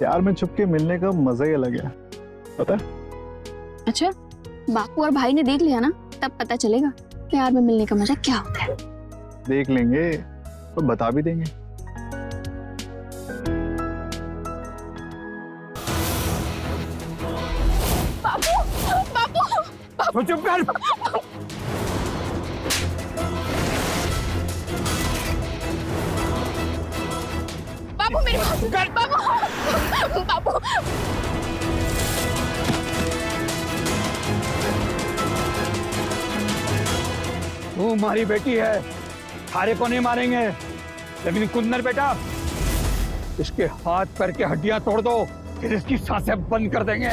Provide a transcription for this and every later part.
प्यार में छुप के मिलने का मजा ही अलग है, पता है? अच्छा, बापू और भाई ने देख लिया ना, तब पता चलेगा प्यार में मिलने का मजा क्या होता है। देख लेंगे तो बता भी देंगे। बापू, बापू, चुप कर। बापू मेरे पास, बापू, बापू। तू हमारी बेटी है, थारे को नहीं मारेंगे, लेकिन कुंदन बेटा, इसके हाथ पैर के हड्डियां तोड़ दो, फिर इसकी सांसें बंद कर देंगे।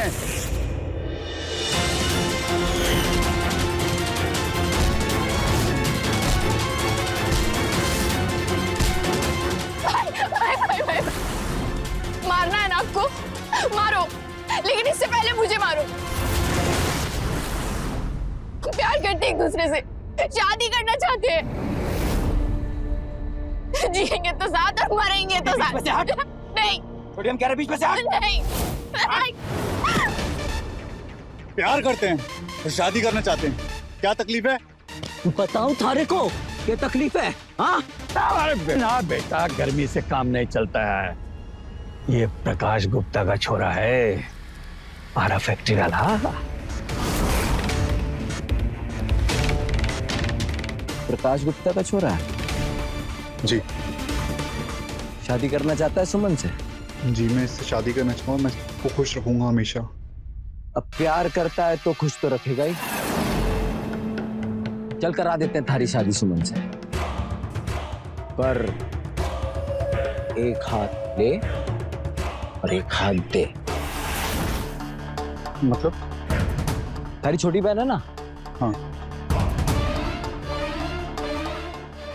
मारना है ना आपको, मारो, लेकिन इससे पहले मुझे मारो। प्यार करते एक दूसरे से, शादी करना चाहते हैं, जिएंगे तो साथ और मरेंगे तो साथ। नहीं, थोड़ी हम कह रहे बीच में से हट। नहीं, नहीं। प्यार करते हैं और शादी करना चाहते हैं, क्या तकलीफ है? बताओ थारे को क्या तकलीफ है? हाँ, अरे बिना बेटा, गर्मी से काम नहीं चलता है। ये प्रकाश गुप्ता का छोरा है, हमारा फैक्ट्री वाला। प्रकाश गुप्ता का छोरा है जी शादी करना चाहता है सुमन से। जी, मैं इससे शादी करना चाहूंगा, मैं इसको खुश रखूंगा हमेशा। अब प्यार करता है तो खुश तो रखेगा ही। चल करा देते हैं थारी शादी सुमन से, पर एक हाथ ले और एक हाथ दे। मतलब? थारी छोटी बहन है ना? हाँ।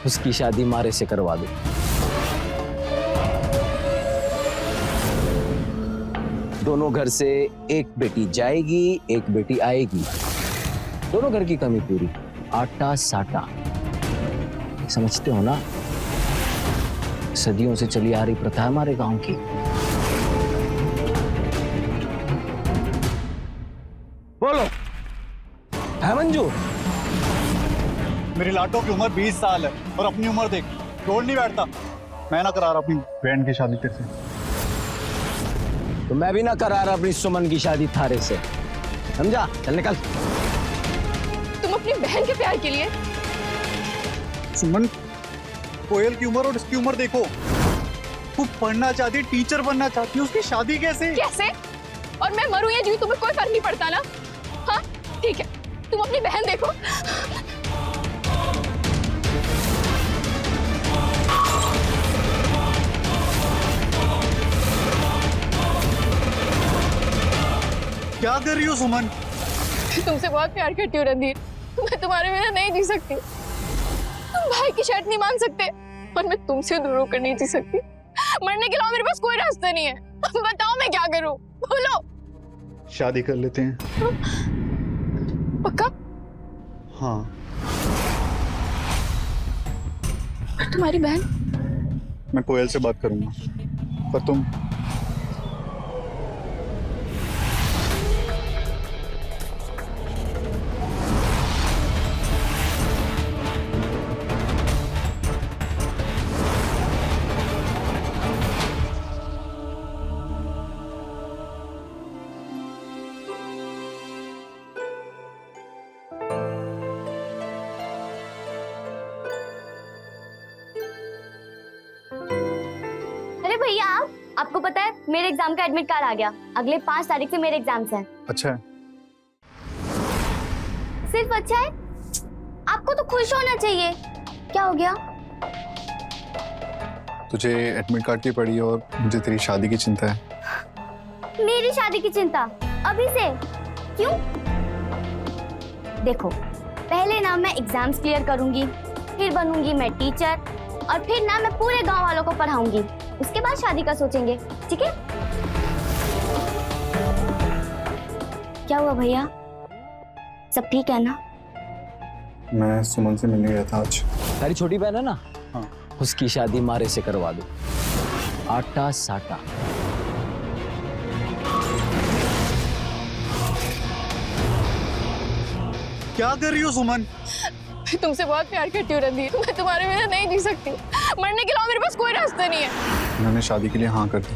उसकी शादी मारे से करवा दो। दोनों घर से एक बेटी जाएगी, एक बेटी आएगी, दोनों घर की कमी पूरी। आटा साटा, समझते हो ना? सदियों से चली आ रही प्रथा है हमारे गांव की। बोलो। है मंजू? मेरी लाडो की उम्र 20 साल है और अपनी उम्र देख, जोड़ नहीं बैठता। मैं ना करा रहा अपनी बहन की शादी तेरे से। तो मैं भी ना करा रहा अपनी सुमन की शादी थारे से, समझा? चल निकल। तुम अपनी बहन के प्यार के लिए? सुमन, कोयल की उम्र और इसकी उम्र देखो। वो पढ़ना चाहती है, टीचर बनना चाहती है, उसकी शादी कैसे? कैसे? और मैं मरूं या जीऊं तुम्हें कोई फर्क नहीं पड़ता ना? हाँ ठीक है, तुम अपनी बहन देखो। क्या कर रही हो सुमन? तुमसे बहुत प्यार करती हूँ रणधीर, मैं तुम्हारे बिना नहीं जी सकती। तुम भाई की शर्त नहीं मान सकते और मैं तुमसे दूर होकर नहीं जी सकती। मरने के अलावा मेरे पास कोई रास्ता नहीं है। बताओ मैं क्या करूं? बोलो। शादी कर लेते हैं। पक्का? हाँ। तुम्हारी बहन? मैं कोयल से बात करूंगा, पर तुम? अरे भैया, आपको पता है मेरे एग्जाम का एडमिट कार्ड आ गया। अगले 5 तारीख से मेरे एग्जाम्स हैं। अच्छा है। सिर्फ अच्छा है? आपको तो खुश होना चाहिए। क्या हो गया? तुझे एडमिट कार्ड की पड़ी और मुझे तेरी शादी की चिंता है। मेरी शादी की चिंता अभी से? क्यों? देखो, पहले ना मैं एग्जाम्स क्लियर करूंगी, फिर बनूंगी मैं टीचर, और फिर ना मैं पूरे गांव वालों को पढ़ाऊंगी। उसके बाद शादी का सोचेंगे, ठीक है? क्या हुआ भैया, सब ठीक है ना? मैं सुमन से मिलने गया था आज। तारी छोटी बहन है ना? हाँ। उसकी शादी मारे से करवा दो। आटा साटा। क्या कर रही हो सुमन? मैं तुमसे बहुत प्यार करती हूँ रणधीर, मैं तुम्हारे बिना नहीं जी सकती। मरने के अलावा मेरे पास कोई रास्ता नहीं है। मैंने शादी के लिए हाँ कर दी।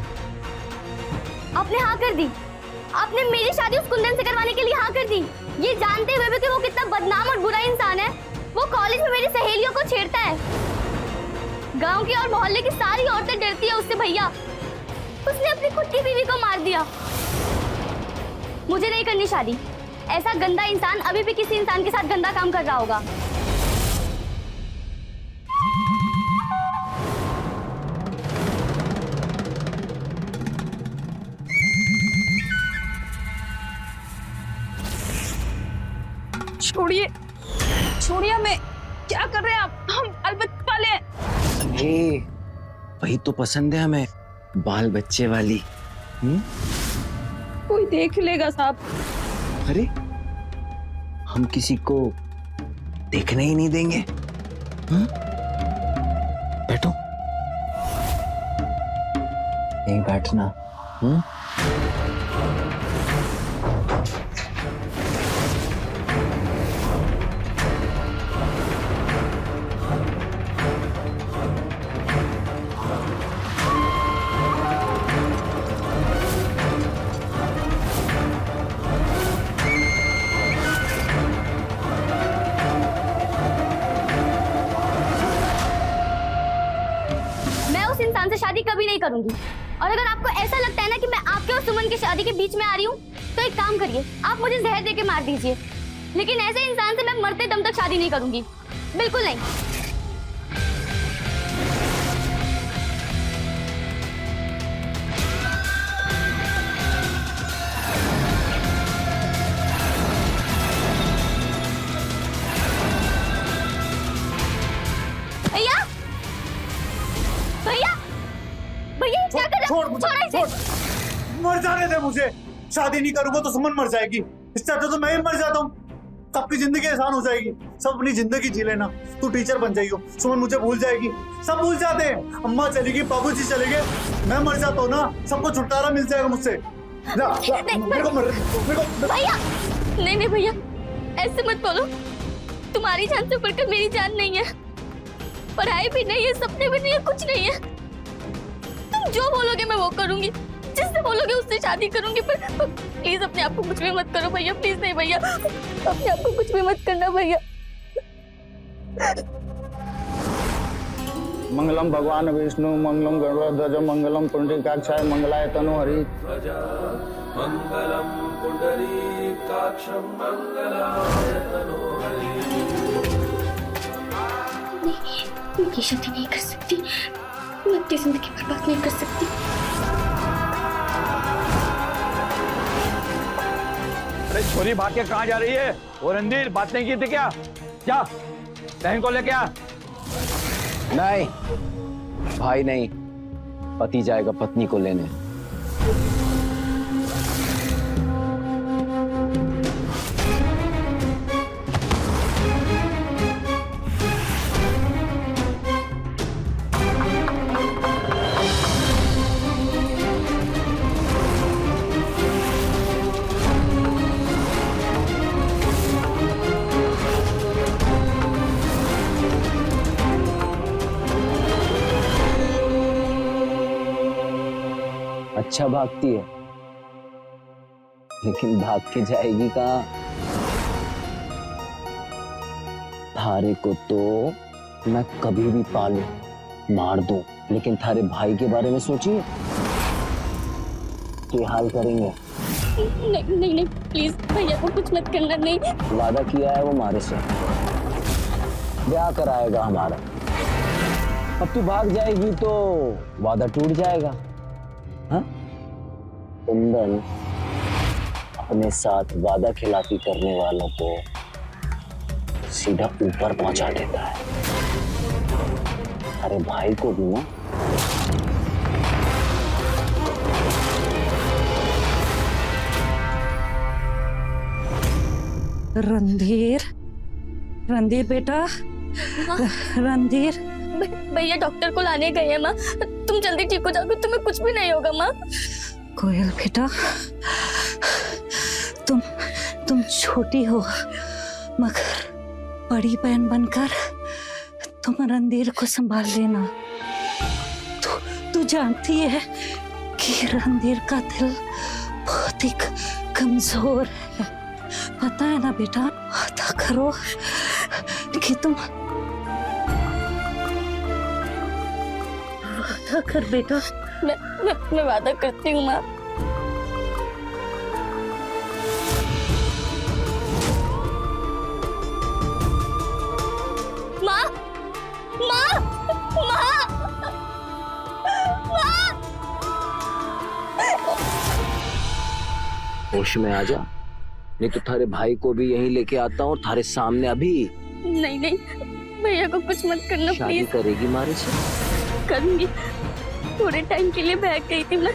आपने हाँ कर दी? आपने मेरी शादी उस कुंदन से करवाने के लिए हाँ कर दी, ये जानते हुए भी कि वो कितना बदनाम और बुरा इंसान है। वो कॉलेज में मेरी सहेलियों को छेड़ता है, गांव की और मोहल्ले की सारी औरतें डरती है उससे। भैया, उसने अपनी खुद की बीवी को मार दिया। मुझे नहीं करनी शादी। ऐसा गंदा इंसान अभी भी किसी इंसान के साथ गंदा काम कर रहा होगा। छोड़िए, छोड़िए हमें। क्या कर रहे हैं आप? हम अलबत्त वाले हैं। अरे वही तो पसंद है हमें, बाल बच्चे वाली। कोई देख लेगा साहब। अरे हम किसी को देखने ही नहीं देंगे। बैठो, यहीं बैठना। मैं उस इंसान से शादी कभी नहीं करूंगी। और अगर आपको ऐसा लगता है ना कि मैं आपके और सुमन की शादी के बीच में आ रही हूँ, तो एक काम करिए, आप मुझे जहर दे के मार दीजिए। लेकिन ऐसे इंसान से मैं मरते दम तक शादी नहीं करूंगी, बिल्कुल नहीं। भैया, भैया, भैया क्या कर रहे हो? छोड़ मुझे, छोड़ो इसे। छोड़। मर जाने दे मुझे। शादी नहीं करूंगा तो सुमन मर जाएगी। इससे अच्छा तो मैं ही मर जाता हूँ। सबकी जिंदगी आसान हो जाएगी। सब अपनी जिंदगी जी लेना। तू टीचर बन जाइयो, सुमन मुझे भूल जाएगी। सब भूल जाते हैं। अम्मा चली गई, बाबूजी चले गए, मैं मर जाता हूँ ना, सबको छुटकारा मिल जाएगा मुझसे। मेरे को भैया, नहीं नहीं भैया, ऐसे मत बोलो। तुम्हारी जान से बढ़कर मेरी जान नहीं है। पढ़ाई भी नहीं है, सपने भी नहीं है, कुछ नहीं है। तुम जो बोलोगे मैं वो करूंगी, जिससे बोलोगे उससे शादी करूंगी। पर प्लीज अपने आप को कुछ भी मत करो भैया, प्लीज नहीं भैया, अपने आप को कुछ भी मत करना भैया। मंगलम भगवान विष्णु, मंगलम गरुड़ध्वज, मंगलम पुंडरीकाक्षाय, मंगलाय तनोहरि। मंगलम पुंडरीकाक्षं मंगलाय तनोहरि। मैं ये शादी नहीं कर सकती, मैं अपनी जिंदगी बर्बाद नहीं कर सकती। अरे छोरी भाग के कहाँ जा रही है? और रणधीर बात नहीं की थी क्या? क्या बहन को लेके आ। नहीं भाई नहीं, पति जाएगा पत्नी को लेने। अच्छा भागती है, लेकिन भाग के जाएगी कहाँ? थारे को तो मैं कभी भी पालू, मार दूं, लेकिन थारे भाई के बारे में सोचिए, क्या हाल करेंगे? नहीं नहीं नहीं, प्लीज भैया को कुछ मत करना। नहीं, वादा किया है वो हमारे से, ब्याह कराएगा हमारा। अब तू भाग जाएगी तो वादा टूट जाएगा। हाँ? कुंदन अपने साथ वादा खिलाफी करने वालों को सीधा ऊपर पहुंचा देता है। अरे भाई को भी ना। रणधीर, रणधीर बेटा, रणधीर। भैया डॉक्टर को लाने गए हैं माँ, तुम जल्दी ठीक हो जाओगे, तुम्हें कुछ भी नहीं होगा माँ। कोयल बेटा, तुम छोटी हो, मगर बड़ी बहन बनकर तुम रणधीर को संभाल लेना। तू जानती है कि रणधीर का दिल बहुत ही कमजोर है। पता है ना बेटा, वादा करो कि तुम वादा कर बेटा। मैं वादा करती हूँ माँ। माँ माँ माँ होश में आ जा, नहीं तो थारे भाई को भी यहीं लेके आता हूँ थारे सामने अभी। नहीं नहीं भैया को कुछ मत करना शादी प्लीज। करेगी मारे से? करूंगी, थोड़े टाइम के लिए भाग गई थी मैं,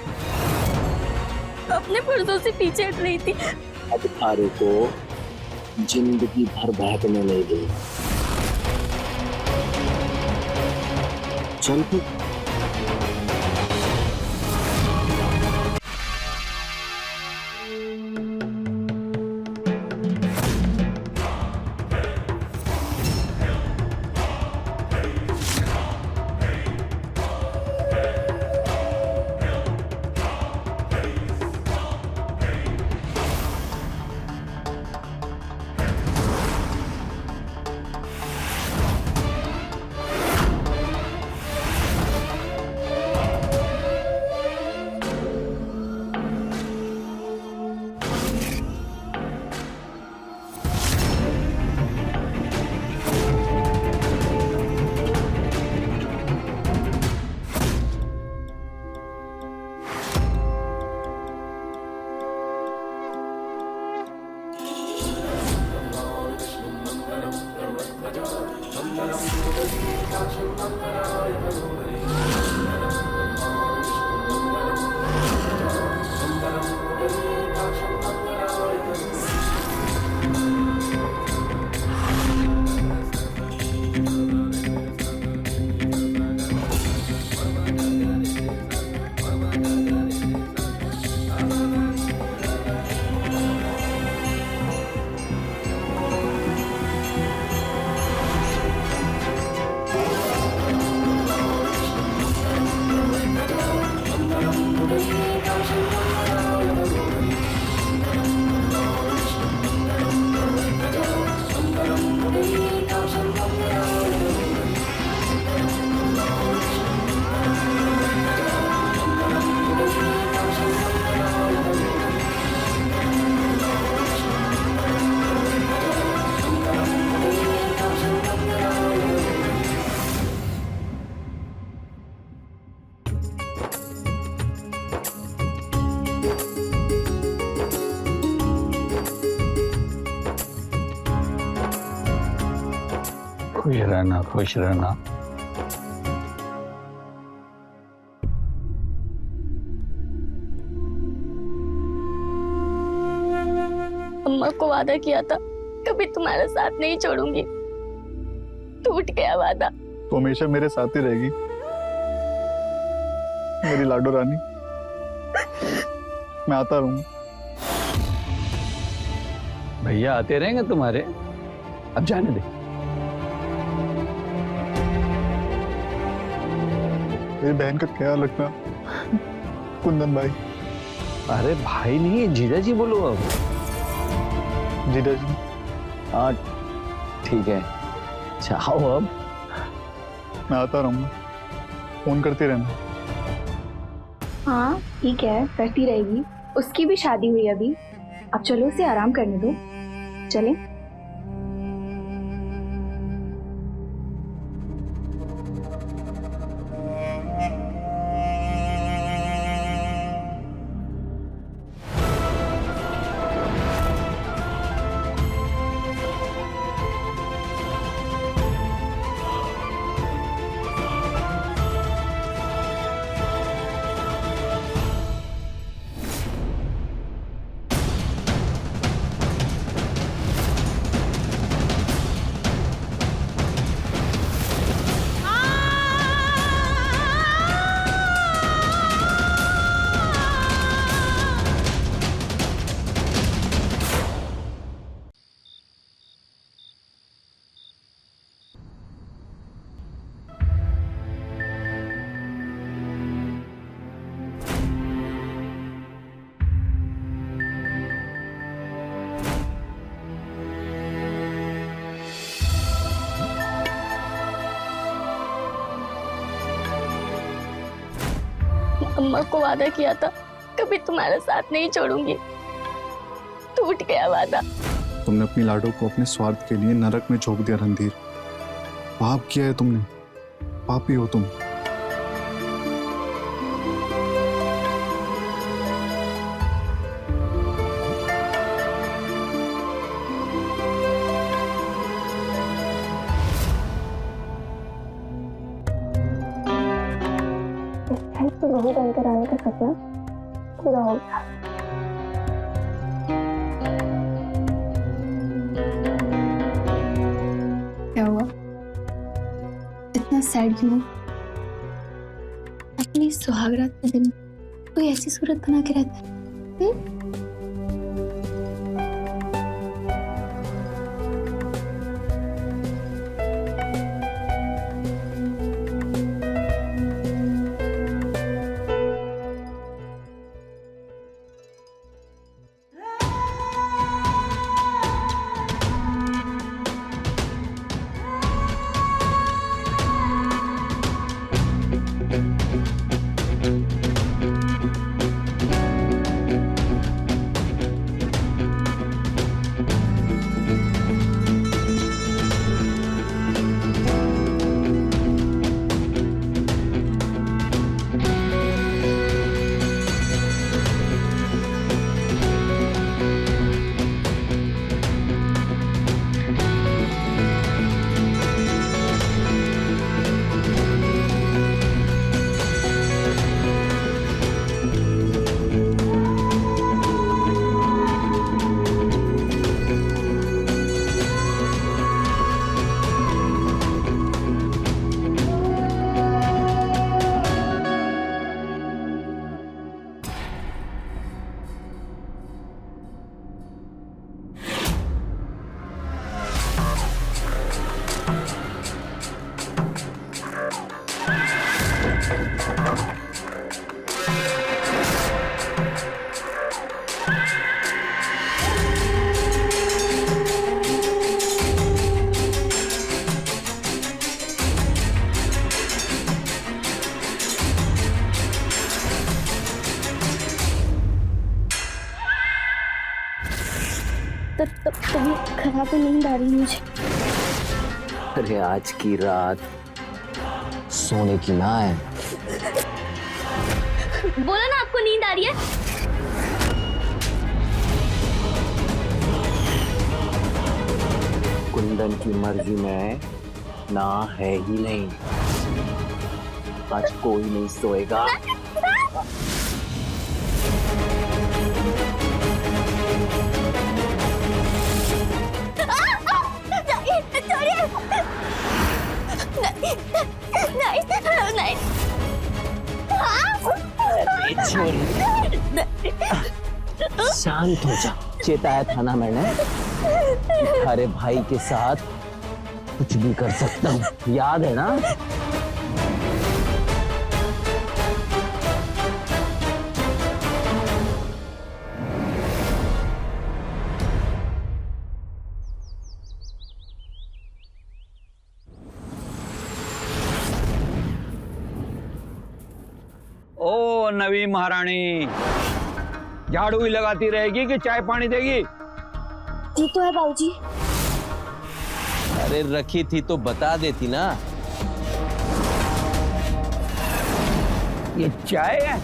अपने पुरजों से पीछे हट रही थी। अब थारे को जिंदगी भर बहकने नहीं दे। चल फिर। खुश रहना, खुश रहना। अम्मा को वादा किया था कभी तुम्हारा साथ नहीं छोड़ूंगी, टूट गया वादा। तो हमेशा मेरे साथ ही रहेगी मेरी लाडो रानी। मैं आता रहूंगा। भैया आते रहेंगे तुम्हारे, अब जाने दे। मेरी बहन का ख्याल रखना कुंदन भाई। अरे भाई नहीं, जीजा जी बोलो अब। जीजा जी। हाँ ठीक है, चाहो अब। मैं आता रहूंगा, फोन करती रहना। हाँ ठीक है, करती रहेगी। उसकी भी शादी हुई अभी, अब चलो उसे आराम करने दो। चलें? अम्मा को वादा किया था कभी तुम्हारा साथ नहीं छोड़ूंगी, टूट गया वादा। तुमने अपनी लाडो को अपने स्वार्थ के लिए नरक में झोंक दिया रणधीर। पाप किया है तुमने, पापी हो तुम। बहू बनकर आने का सपना पूरा हो गया। क्या हुआ? इतना सैड क्यों? अपनी सुहागरात के दिन कोई ऐसी सूरत बना के रहता है? तभी खराब तो नींद आ रही मुझे। अरे आज की रात सोने की ना है। बोला ना आपको नींद आ रही है। कुंदन की मर्जी में ना है ही नहीं। आज कोई नहीं सोएगा। शांत हो जा। चेताया था ना मैंने, तुम्हारे भाई के साथ कुछ भी कर सकता हूँ, याद है ना? ओ नवी महारानी, झाड़ू ही लगाती रहेगी कि चाय पानी देगी? जी तो है बाबूजी। अरे रखी थी तो बता देती ना। ये चाय है?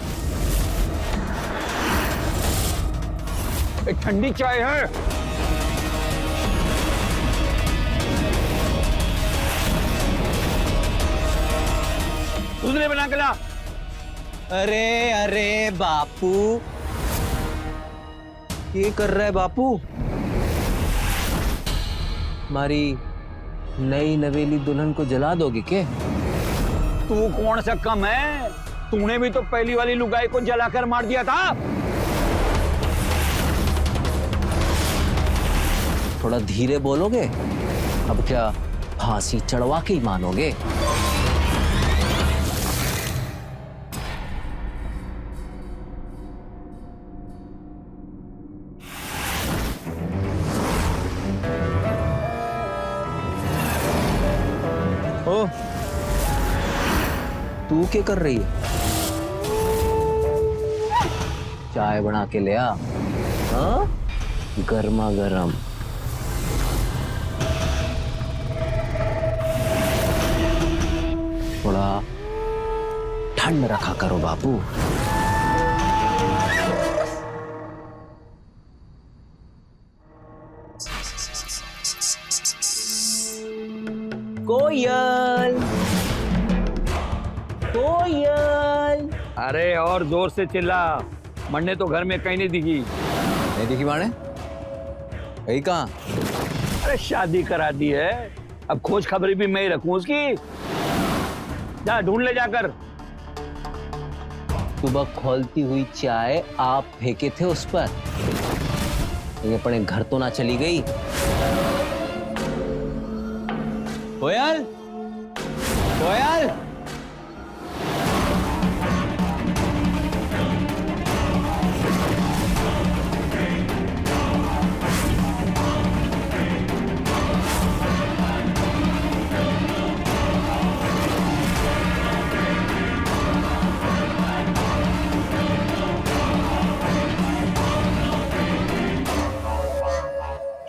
ये ठंडी चाय है। दूसरे बना के ला। अरे अरे बापू, ये कर रहा है बापू? हमारी नई नवेली दुल्हन को जला दोगे क्या? तू कौन सा कम है? तूने भी तो पहली वाली लुगाई को जलाकर मार दिया था। थोड़ा धीरे बोलोगे? अब क्या फांसी चढ़वा के ही मानोगे? ओ, तू क्या कर रही है? चाय बना के ले आ, हाँ? गर्मा गर्म। थोड़ा ठंड रखा करो बापू। कोयल, कोयल। अरे और जोर से चिल्ला, मन्ने तो घर में कहीं नहीं दिखी। नहीं दिखी माने? कहीं कहाँ? अरे शादी करा दी है, अब खोज खबरी भी मैं ही रखूं उसकी। जा ढूंढ ले जाकर। सुबह खौलती हुई चाय आप फेंके थे उस पर, ये अपने घर तो ना चली गई? कोयल, कोयल।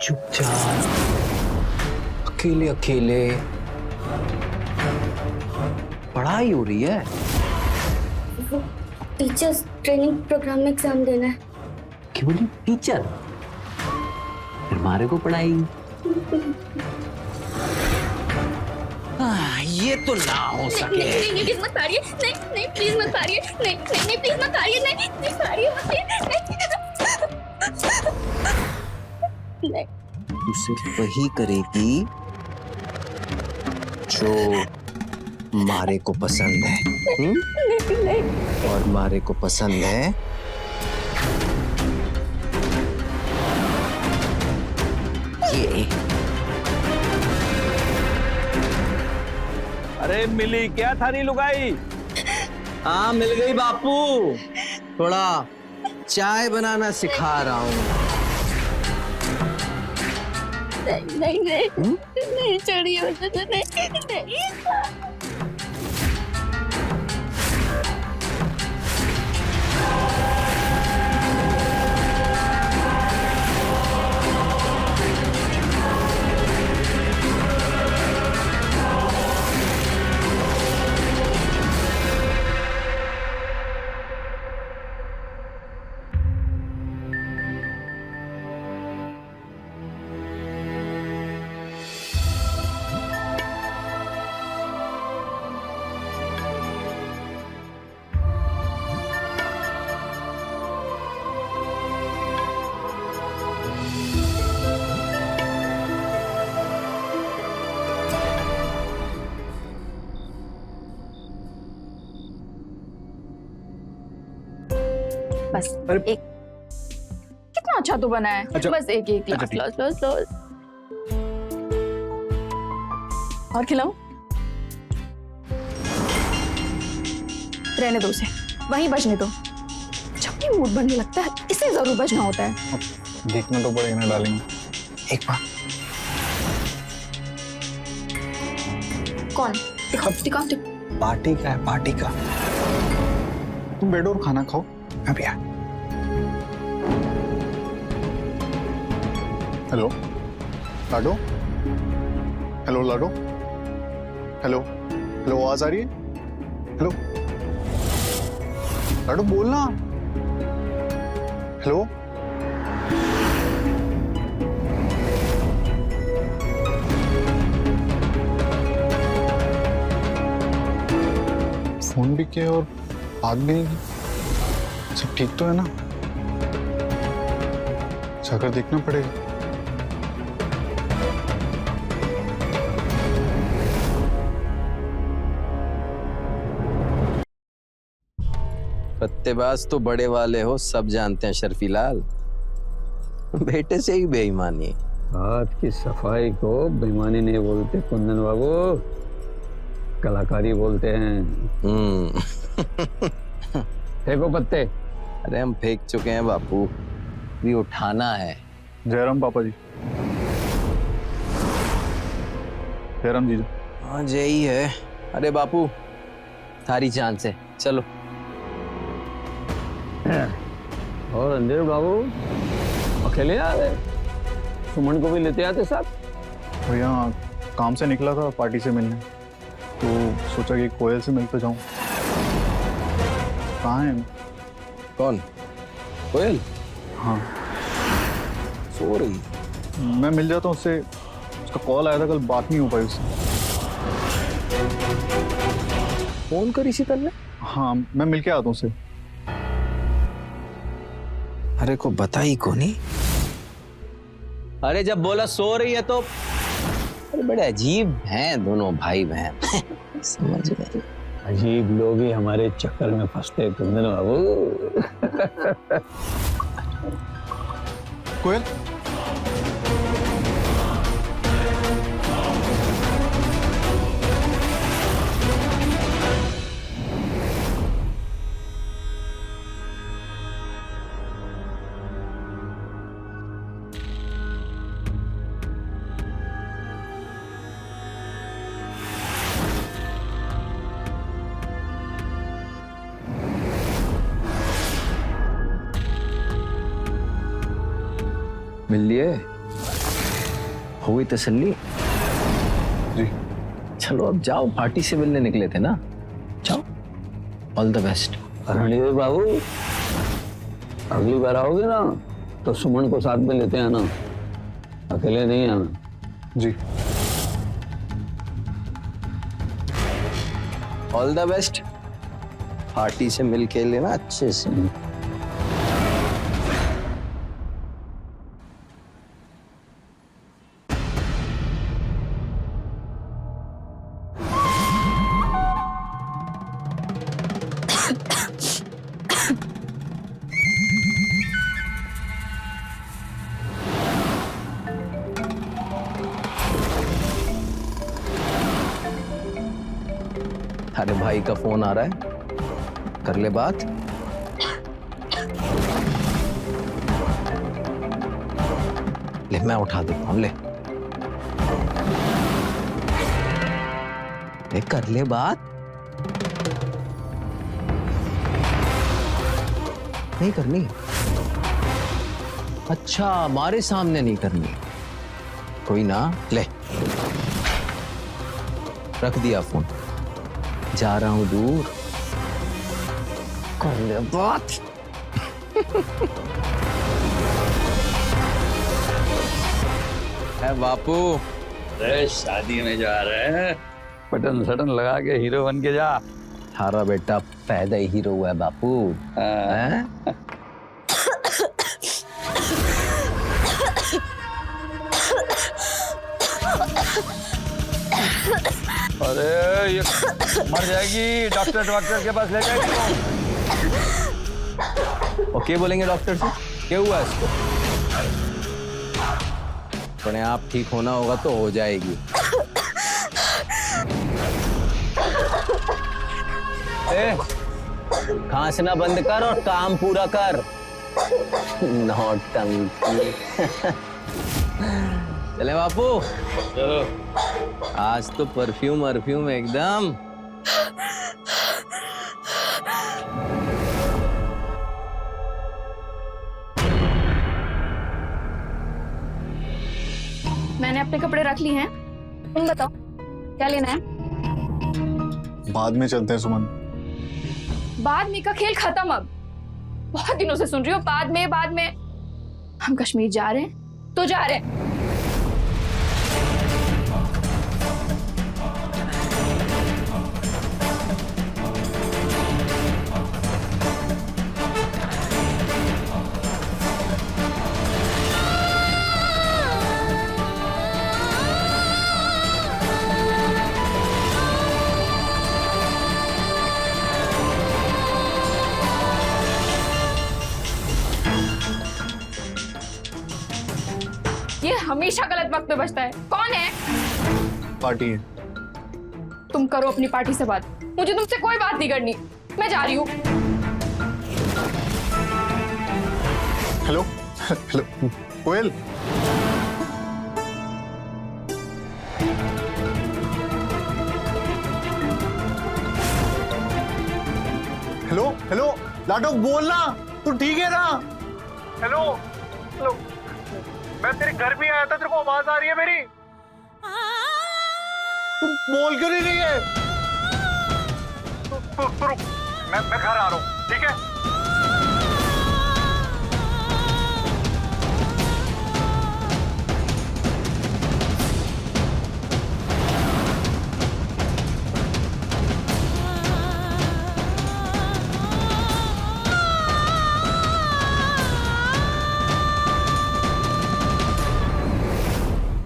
चुपचाप अकेले अकेले पढ़ाई हो रही है। टीचर्स ट्रेनिंग प्रोग्राम में एग्जाम देना है। क्या बोली? टीचर? फिर मारे को पढ़ाई? ये तो ना हो सके। नहीं प्लीज मत मारिए, नहीं प्लीज मत मारिए, नहीं प्लीज मत मारिए, नहीं मारिए नहीं। तू सिर्फ वही करेगी जो मारे को पसंद है। नहीं। और मारे को पसंद है ये। अरे मिली क्या थारी लुगाई? हाँ मिल गई बापू, थोड़ा चाय बनाना सिखा रहा हूँ। नहीं चढ़िए नहीं। बस एक। कितना अच्छा तो बना है। अच्छा। बस एक ग्लास लो। और खिलाऊं? रहने दो उसे, वहीं बजने दो। जब भी मूड बनने लगता है इसे जरूर बजना होता है। देखना तो पड़ेगा ना डालेंगे। एक बार कौन? दिखाओ। पार्टी का है, पार्टी का। तुम बैठो और खाना खाओ, मैं भी आया। हेलो लाडो, हेलो लाडो, हेलो आवाज आ रही है? हेलो लाडो बोलना। हेलो फोन भी किया और बात भी नहीं की। सब ठीक तो है ना? जाकर देखना पड़ेगा। पत्तेबाज तो बड़े वाले हो, सब जानते हैं शर्फी लाल। बेटे से ही बेईमानी। हाथ की सफाई को बेईमानी नहीं बोलते कुंदन बाबू, कलाकारी बोलते हैं। फेंको पत्ते। अरे हम फेंक चुके हैं बापू, भी उठाना है। जयराम पापा जी। जयराम जीजा। हाँ यही है। अरे बापू थारी जान से चलो। और रणधीर बाबू अकेले आ गए? सुमन को भी लेते आते साथ। भैया काम से निकला था पार्टी से मिलने, तो सोचा कि कोयल से मिलकर जाऊं। कहाँ है? कौन? कोयल? हाँ, सो रही। मैं मिल जाता हूँ उससे। उसका कॉल आया था, कल बात नहीं हो पाई उससे। फोन करी सी तन्ने? हाँ, मैं मिल के आता हूँ उससे। अरे को बताई को नहीं। अरे जब बोला सो रही है तो अरे बड़े अजीब हैं दोनों भाई बहन। समझ गए। अजीब लोग ही हमारे चक्कर में फंसते कुंदन बाबू। कोयल, मिल लिए? हो गई तसल्ली? जी। चलो अब जाओ, पार्टी से मिलने निकले थे ना, जाओ। All the best. रणधीर बाबू अगली बार आओगे ना तो सुमन को साथ में लेते आना, अकेले नहीं आना। जी। All the best. पार्टी से मिल के लेना अच्छे से। अरे भाई का फोन आ रहा है, कर ले बात। ले मैं उठा देता हूं, ले कर ले बात। नहीं करनी? अच्छा, हमारे सामने नहीं करनी। कोई ना, ले रख दिया फोन, जा रहा हूं दूर, कर ले बात। है बापू। अरे शादी में जा रहे हैं, बटन सटन लगा के हीरो बन के जा। थारा बेटा पैदा ही हीरो हुआ है बापू। हैं? अरे ये मर जाएगी, डॉक्टर के पास ले जाएगी। और क्या बोलेंगे डॉक्टर से? क्या हुआ इसको? अपने आप ठीक होना होगा तो हो जाएगी। खांसना बंद कर और काम पूरा कर। नौटंकी। चले बापू, चलो। आज तो परफ्यूम एकदम। मैंने अपने कपड़े रख लिए हैं, तुम बताओ क्या लेना है? बाद में चलते हैं सुमन। बाद में का खेल खत्म। अब बहुत दिनों से सुन रही हो बाद में। हम कश्मीर जा रहे हैं तो जा रहे हैं। ये हमेशा गलत वक्त पे बजता है। कौन है? पार्टी है। तुम करो अपनी पार्टी से बात, मुझे तुमसे कोई बात नहीं करनी। मैं जा रही हूँ। हेलो हेलो कोयल। हेलो हेलो लाडो, बोलना। तू ठीक है ना? हेलो हेलो, मैं तेरे घर भी आया था, तेरे को आवाज आ रही है मेरी? तू बोल क्यों नहीं रही है? तू रुक, मैं घर आ रहा हूँ, ठीक है?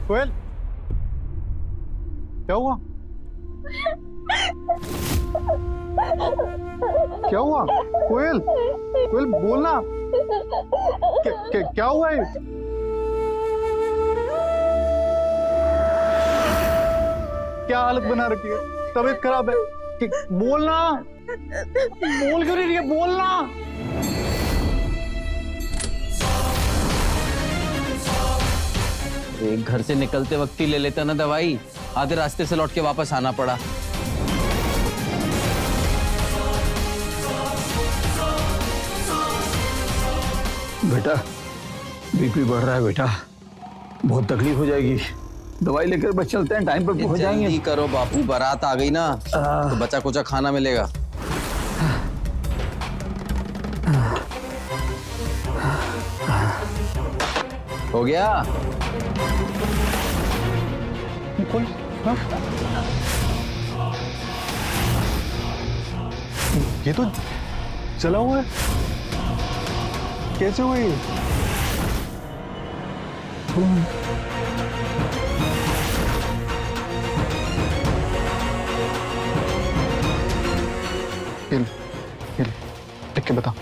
कोयल, क्या हुआ? क्या हुआ? कोयल, कोयल बोलना, क्या हुआ है? क्या हालत बना रखी है? तबीयत खराब है? बोलना, बोल क्यों नहीं रही है? बोलना। एक घर से निकलते वक्त ही ले लेता ना दवाई, आधे रास्ते से लौट के वापस आना पड़ा। बेटा बीपी बढ़ रहा है बेटा, बहुत तकलीफ हो जाएगी, दवाई लेकर बस चलते हैं, टाइम पर पहुंच जाएंगे। जल्दी करो बापू, बारात आ गई ना तो बचा कुचा खाना मिलेगा। हो गया? ये तो चला हुआ है, कैसे हुआ ये? हिल, देख के बता।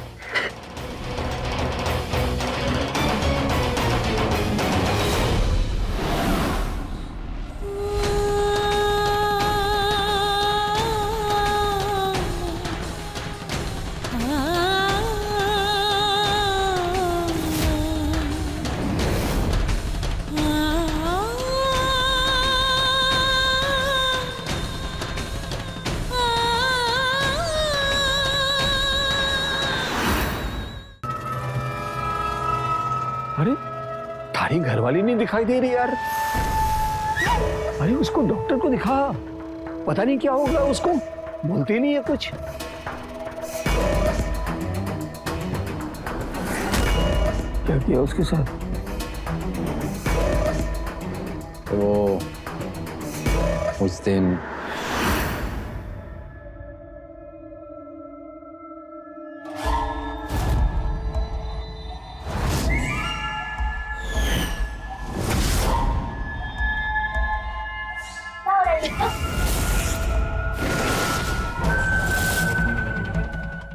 अरे थारी घरवाली नहीं दिखाई दे रही यार। अरे उसको डॉक्टर को दिखा, पता नहीं क्या हो गया उसको, बोलती नहीं है कुछ। क्या किया उसके साथ? वो उस दिन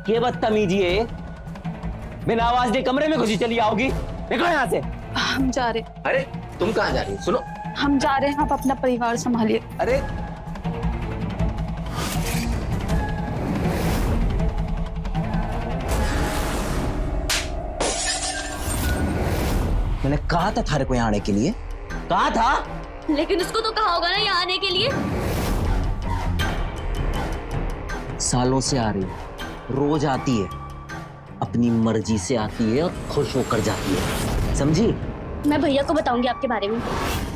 ये बदतमीजी है, बिना आवाज दे कमरे में घुसी चली आओगी, निकलो यहाँ से। हम जा रहे, अरे तुम कहाँ जा रही हो? सुनो, हम जा रहे हैं, आप अपना परिवार संभालिए। अरे मैंने कहा था थारे को यहाँ आने के लिए, कहा था। लेकिन उसको तो कहा होगा ना यहाँ आने के लिए। सालों से आ रही है, रोज आती है, अपनी मर्जी से आती है और खुश होकर जाती है, समझी? मैं भैया को बताऊंगी आपके बारे में।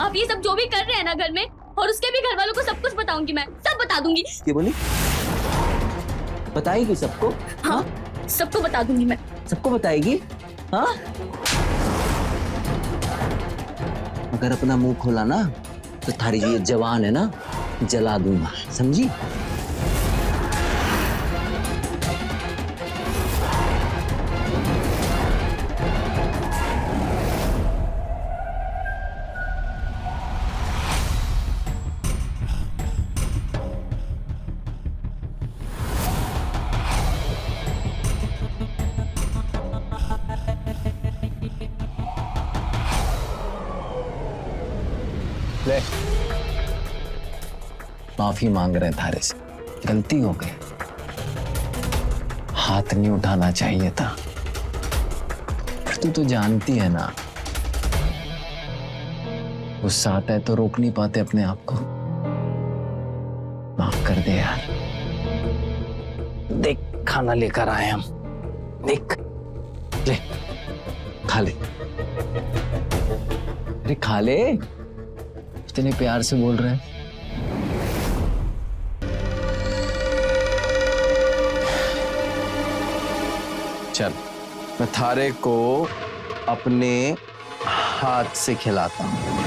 आप ये सब जो भी कर रहे हैं ना घर में, और उसके भी घर वालों को सब कुछ बताऊंगी, मैं सब बता दूंगी। क्या बोली? बताएगी सबको? हाँ, सबको बता दूंगी मैं। सबको बताएगी? हाँ? अगर अपना मुंह खोला ना तो थारी ये जवान है ना, जला दूंगा, समझी? ले, माफी मांग रहे थारे से, गलती हो गई, हाथ नहीं उठाना चाहिए था। पर तू तो जानती है ना, गुस्सा आता है तो रोक नहीं पाते अपने आप को। माफ कर दे यार। देख खाना लेकर आए हम, देख खा ले। अरे खा ले, इतने प्यार से बोल रहे हैं। चल मैं थारे को अपने हाथ से खिलाता हूं।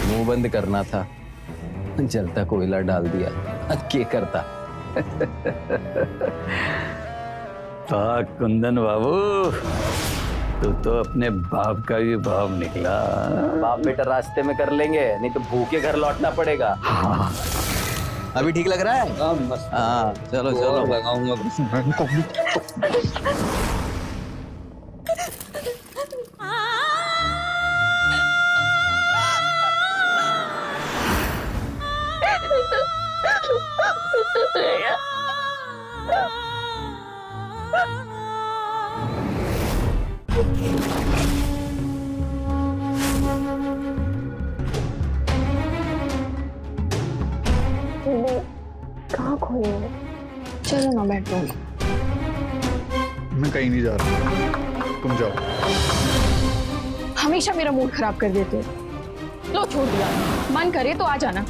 मुंह बंद करना था, जलता कोयला डाल दिया। अब क्या करता? कुंदन बाबू, तू तो अपने बाप का भी बाप निकला। बाप बेटा रास्ते में कर लेंगे, नहीं तो भूखे घर लौटना पड़ेगा। हाँ। अभी ठीक लग रहा है? हाँ चलो चलो लगाऊंगा। कहाँ खोई हो? चलो ना बेडरूम। मैं कहीं नहीं जा रहा, तुम जाओ। हमेशा मेरा मूड खराब कर देते हो। लो छोड़ दिया, मन करे तो आ जाना।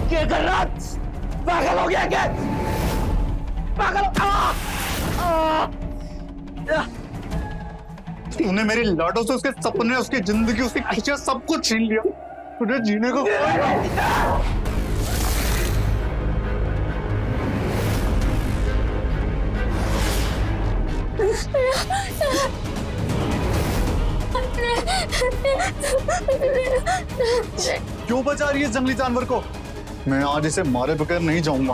क्या कर रहा? पागल हो गया क्या? पागल तूने मेरी लाडो से उसके सपने, उसकी जिंदगी, उसकी खुशियां सब कुछ छीन लिया। तुझे जीने को क्यों बचा रही है जंगली जानवर को? मैं आज इसे मारे बगैर नहीं जाऊंगा।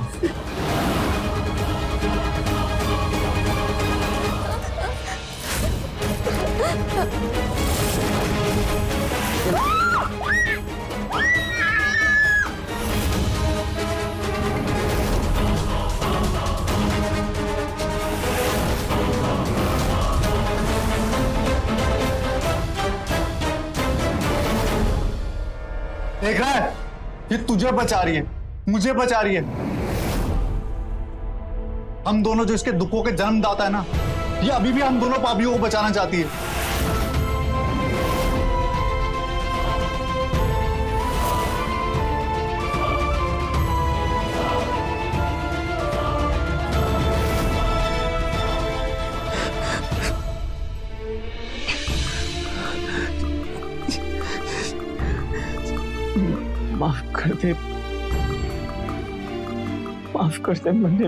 देख रहा है, ये तुझे बचा रही है, मुझे बचा रही है। हम दोनों जो इसके दुखों के जन्मदाता है ना, ये अभी भी हम दोनों पापियों को बचाना चाहती है। माफ कर दे, माफ कर दे मुझे।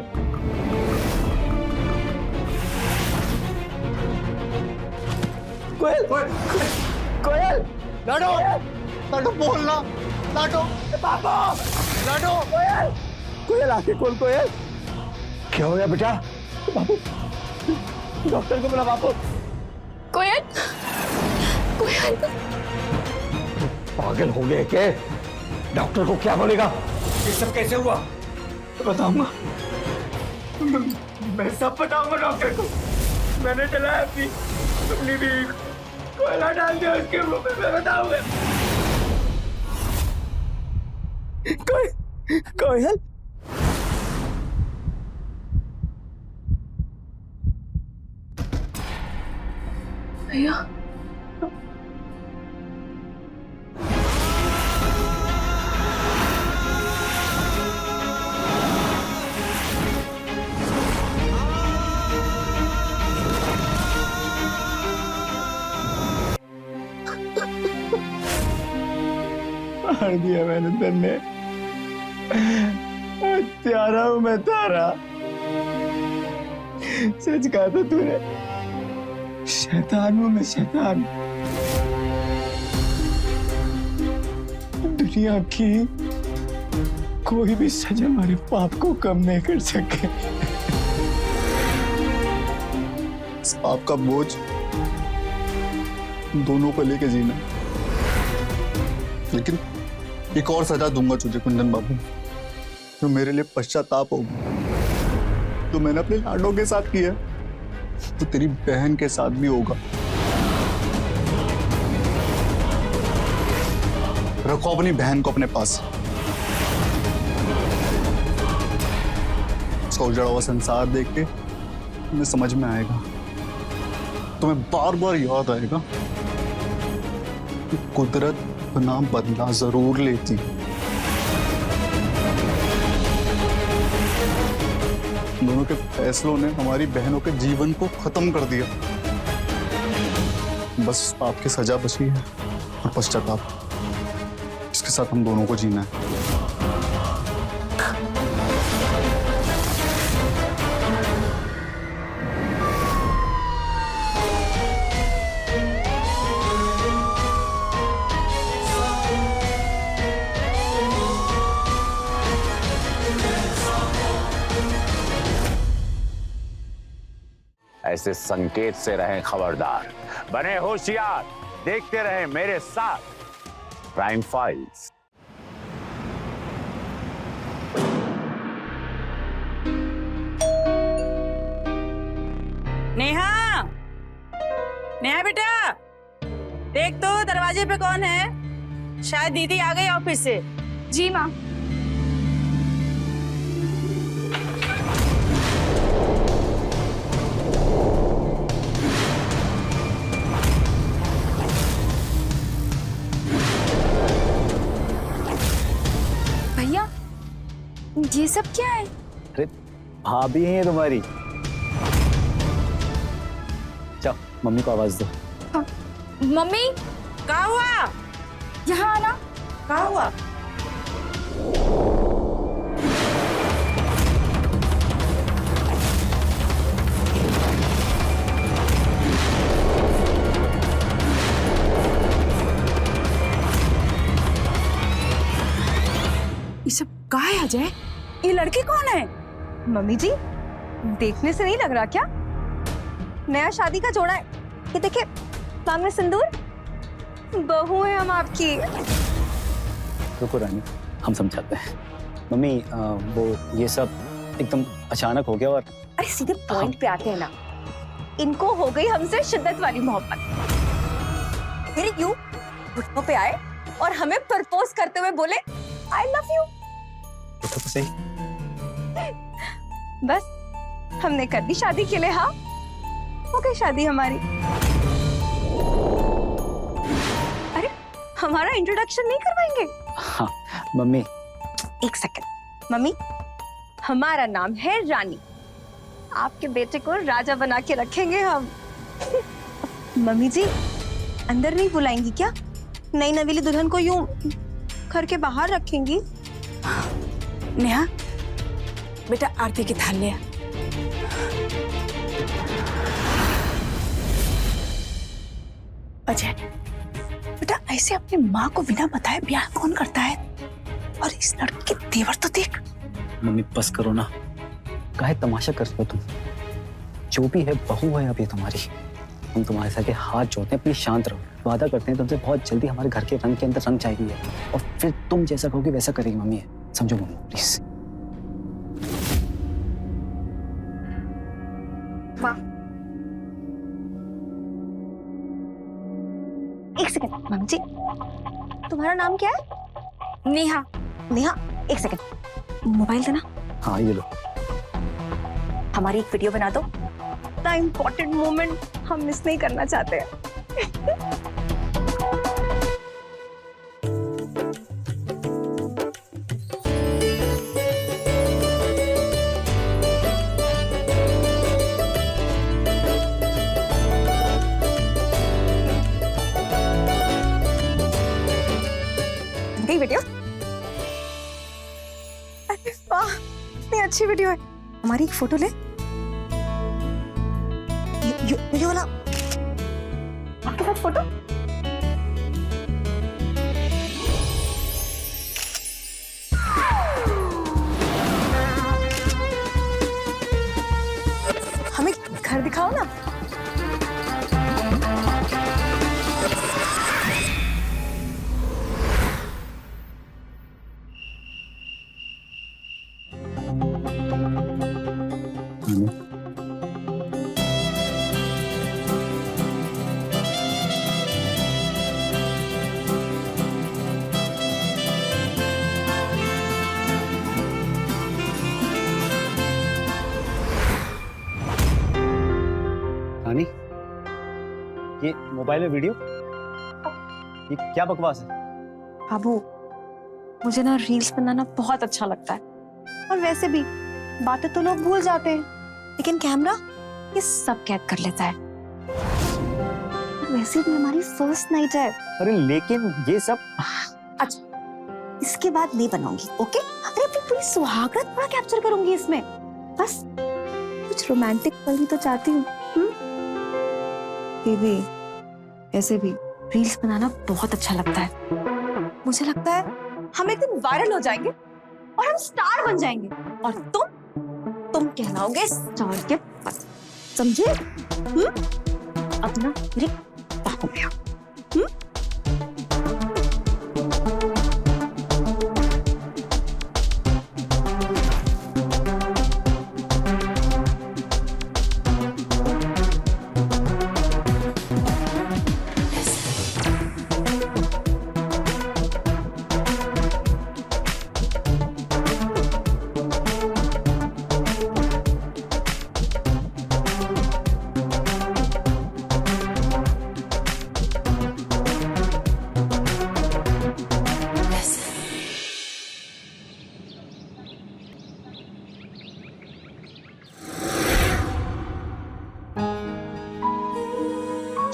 कोयल, कोयल, लाडो, लाडो बोलना, लाडो, पापा, लाडो, कोयल, कोयल आके खोल। कोयल, क्या हो गया बेटा? बापू, डॉक्टर को बुला। बापू, कोयल, कोयल, पागल हो गए क्या? डॉक्टर को क्या बोलेगा? ये सब कैसे हुआ? बताऊंगा, मैं सब बताऊंगा डॉक्टर को। मैंने चलाया अपनी भी कोयला डाल दिया उसके मुंह में, मैं बताऊंगा। कोयल, भैया मार दिया मैंने तेने। प्यारा हूं मैं तारा। सच कहा था तूने, शैतान हूं मैं, शैतान। दुनिया की कोई भी सजा हमारे पाप को कम नहीं कर सके। इस पाप का बोझ दोनों को लेके जीना। लेकिन एक और सजा दूंगा तुझे कुंदन बाबू, जो मेरे लिए पश्चाताप होगा। तो मैंने अपने लाडों के साथ किया, तो तेरी बहन के साथ भी होगा। रखो अपनी बहन को अपने पास। उसका उजड़ा हुआ संसार देख के तुम्हें समझ में आएगा, तुम्हें बार बार याद आएगा कि कुदरत अपना बदला जरूर लेती। दोनों के फैसलों ने हमारी बहनों के जीवन को खत्म कर दिया। बस पाप की सजा बची है और पश्चाताप, इसके साथ हम दोनों को जीना है। ऐसे संकेत से रहें खबरदार, बने होशियार, देखते रहें मेरे साथ क्राइम फाइल्स। नेहा, नेहा बेटा, देख तो दरवाजे पे कौन है? शायद दीदी आ गई ऑफिस से। जी माँ। भैया, ये सब क्या है? अरे भाभी है तुम्हारी। चल मम्मी को आवाज दो। हाँ। मम्मी, क्या हुआ? यहाँ आना। क्या हुआ? ये सब कहाँ है अजय? ये लड़की कौन है? मम्मी जी, देखने से नहीं लग रहा क्या? नया शादी का जोड़ा है। ये देखिए, सामने सिंदूर। बहू है हम आपकी। रुको रानी, हम समझाते हैं। मम्मी वो ये सब एकदम अचानक हो गया और अरे सीधे पॉइंट पे आते हैं ना। इनको हो गई हमसे शिद्दत वाली मोहब्बत। फिर यूं घुटनों पे आए और हमें प्रपोज करते हुए बोले आई लव यू। तो सही। बस हमने कर दी शादी के लिए। हाँ, हो गई शादी हमारी। अरे हमारा इंट्रोडक्शन नहीं करवाएंगे? हाँ मम्मी। एक सेकंड। मम्मी, हमारा नाम है रानी। आपके बेटे को राजा बना के रखेंगे हम। मम्मी जी, अंदर नहीं बुलाएंगी क्या? नई नवीली दुल्हन को यूं घर के बाहर रखेंगी? नेहा, बेटा आरती की थाल ले आ। अजय, बेटा ऐसे अपनी माँ को बिना बताए ब्याह कौन करता है? और इस लड़के के तेवर तो देख। मम्मी बस करो ना, काहे तमाशा कर रहे हो तुम? जो भी है बहू है अभी तुम्हारी। हम तुम्हारे साथ हाथ जोड़ते हैं, प्लीज शांत रहो। वादा करते हैं तुमसे बहुत जल्दी हमारे घर के रंग के अंदर रंग चाहिए है और फिर तुम जैसा कहोगे वैसा करेगी मम्मी। समझो मम्मी प्लीज। एक सेकंड मम्मी जी, तुम्हारा नाम क्या है? नेहा। नेहा, एक सेकंड, मोबाइल देना। हाँ ये लो। हमारी एक वीडियो बना दो। इतना इम्पोर्टेंट मोमेंट हम मिस नहीं करना चाहते हैं। गई वीडियो? अरे वाह, इतनी अच्छी वीडियो है। हमारी एक फोटो ले। ये वाला एक फोटो। हमें घर दिखाओ ना। रानी, ये मोबाइल में वीडियो, ये क्या बकवास है? बाबू, मुझे ना रील्स बनाना बहुत अच्छा लगता है, और वैसे भी बातें तो लोग भूल जाते हैं, लेकिन कैमरा ये सब कैद कर लेता है। वैसे भी हमारी फर्स्ट नाइट है। अरे लेकिन ये सब, अच्छा, इसके बाद नहीं बनाऊंगी, ओके? अरे अपनी पूरी सुहागरात पूरा कैप्चर करूंगी इसमें। बस कुछ रोमांटिक पल भी तो चाहती हूँ। दीदी, ऐसे भी रील्स बनाना बहुत अच्छा लगता है। मुझे लगता है हम एक दिन वायरल हो जाएंगे और हम स्टार बन जाएंगे, और तुम कहलाओगे स्टार के पति, समझे? अब ना मेरे बाहों में आओ।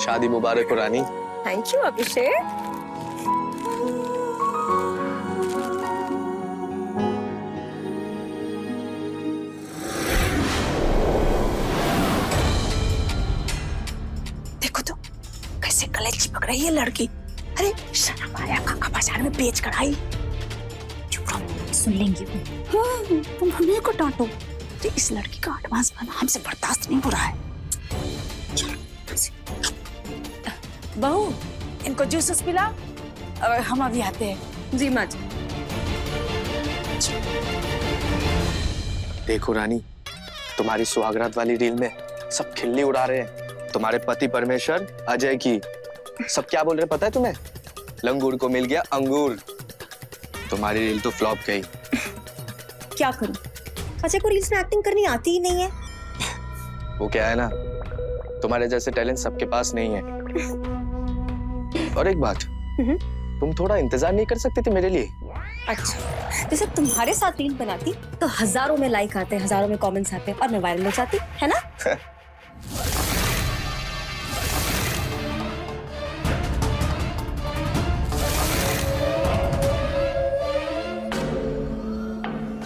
शादी मुबारक हो रानी। थैंक यू अभिषेक। देखो तो कैसे गले चिपक रही है लड़की। अरे शर्म आया, काका बाजार में बेच कर आई। चुप रहो, सुन लेंगे वो। तुम हमें को डांटो। इस लड़की का एडवांस बना हमसे बर्दाश्त नहीं हो रहा है। बहू, इनको जूस पिला, हम अभी आते हैं। जी माँ जी। देखो रानी, तुम्हारी सुहागरात वाली रील में सब खिल्ली उड़ा रहे हैं। तुम्हारे पति परमेश्वर अजय की। सब क्या बोल रहे पता है तुम्हें? लंगूर को मिल गया अंगूर। तुम्हारी रील तो फ्लॉप गई। क्या करूं? अजय को रील्स में एक्टिंग करनी आती ही नहीं है। वो क्या है ना, तुम्हारे जैसे टैलेंट सबके पास नहीं है। और एक बात, तुम थोड़ा इंतजार नहीं कर सकते थे मेरे लिए? अच्छा, जैसे तुम्हारे साथ रील बनाती तो हजारों में लाइक आते, हजारों में कमेंट्स आते और मैं वायरल हो जाती, है ना?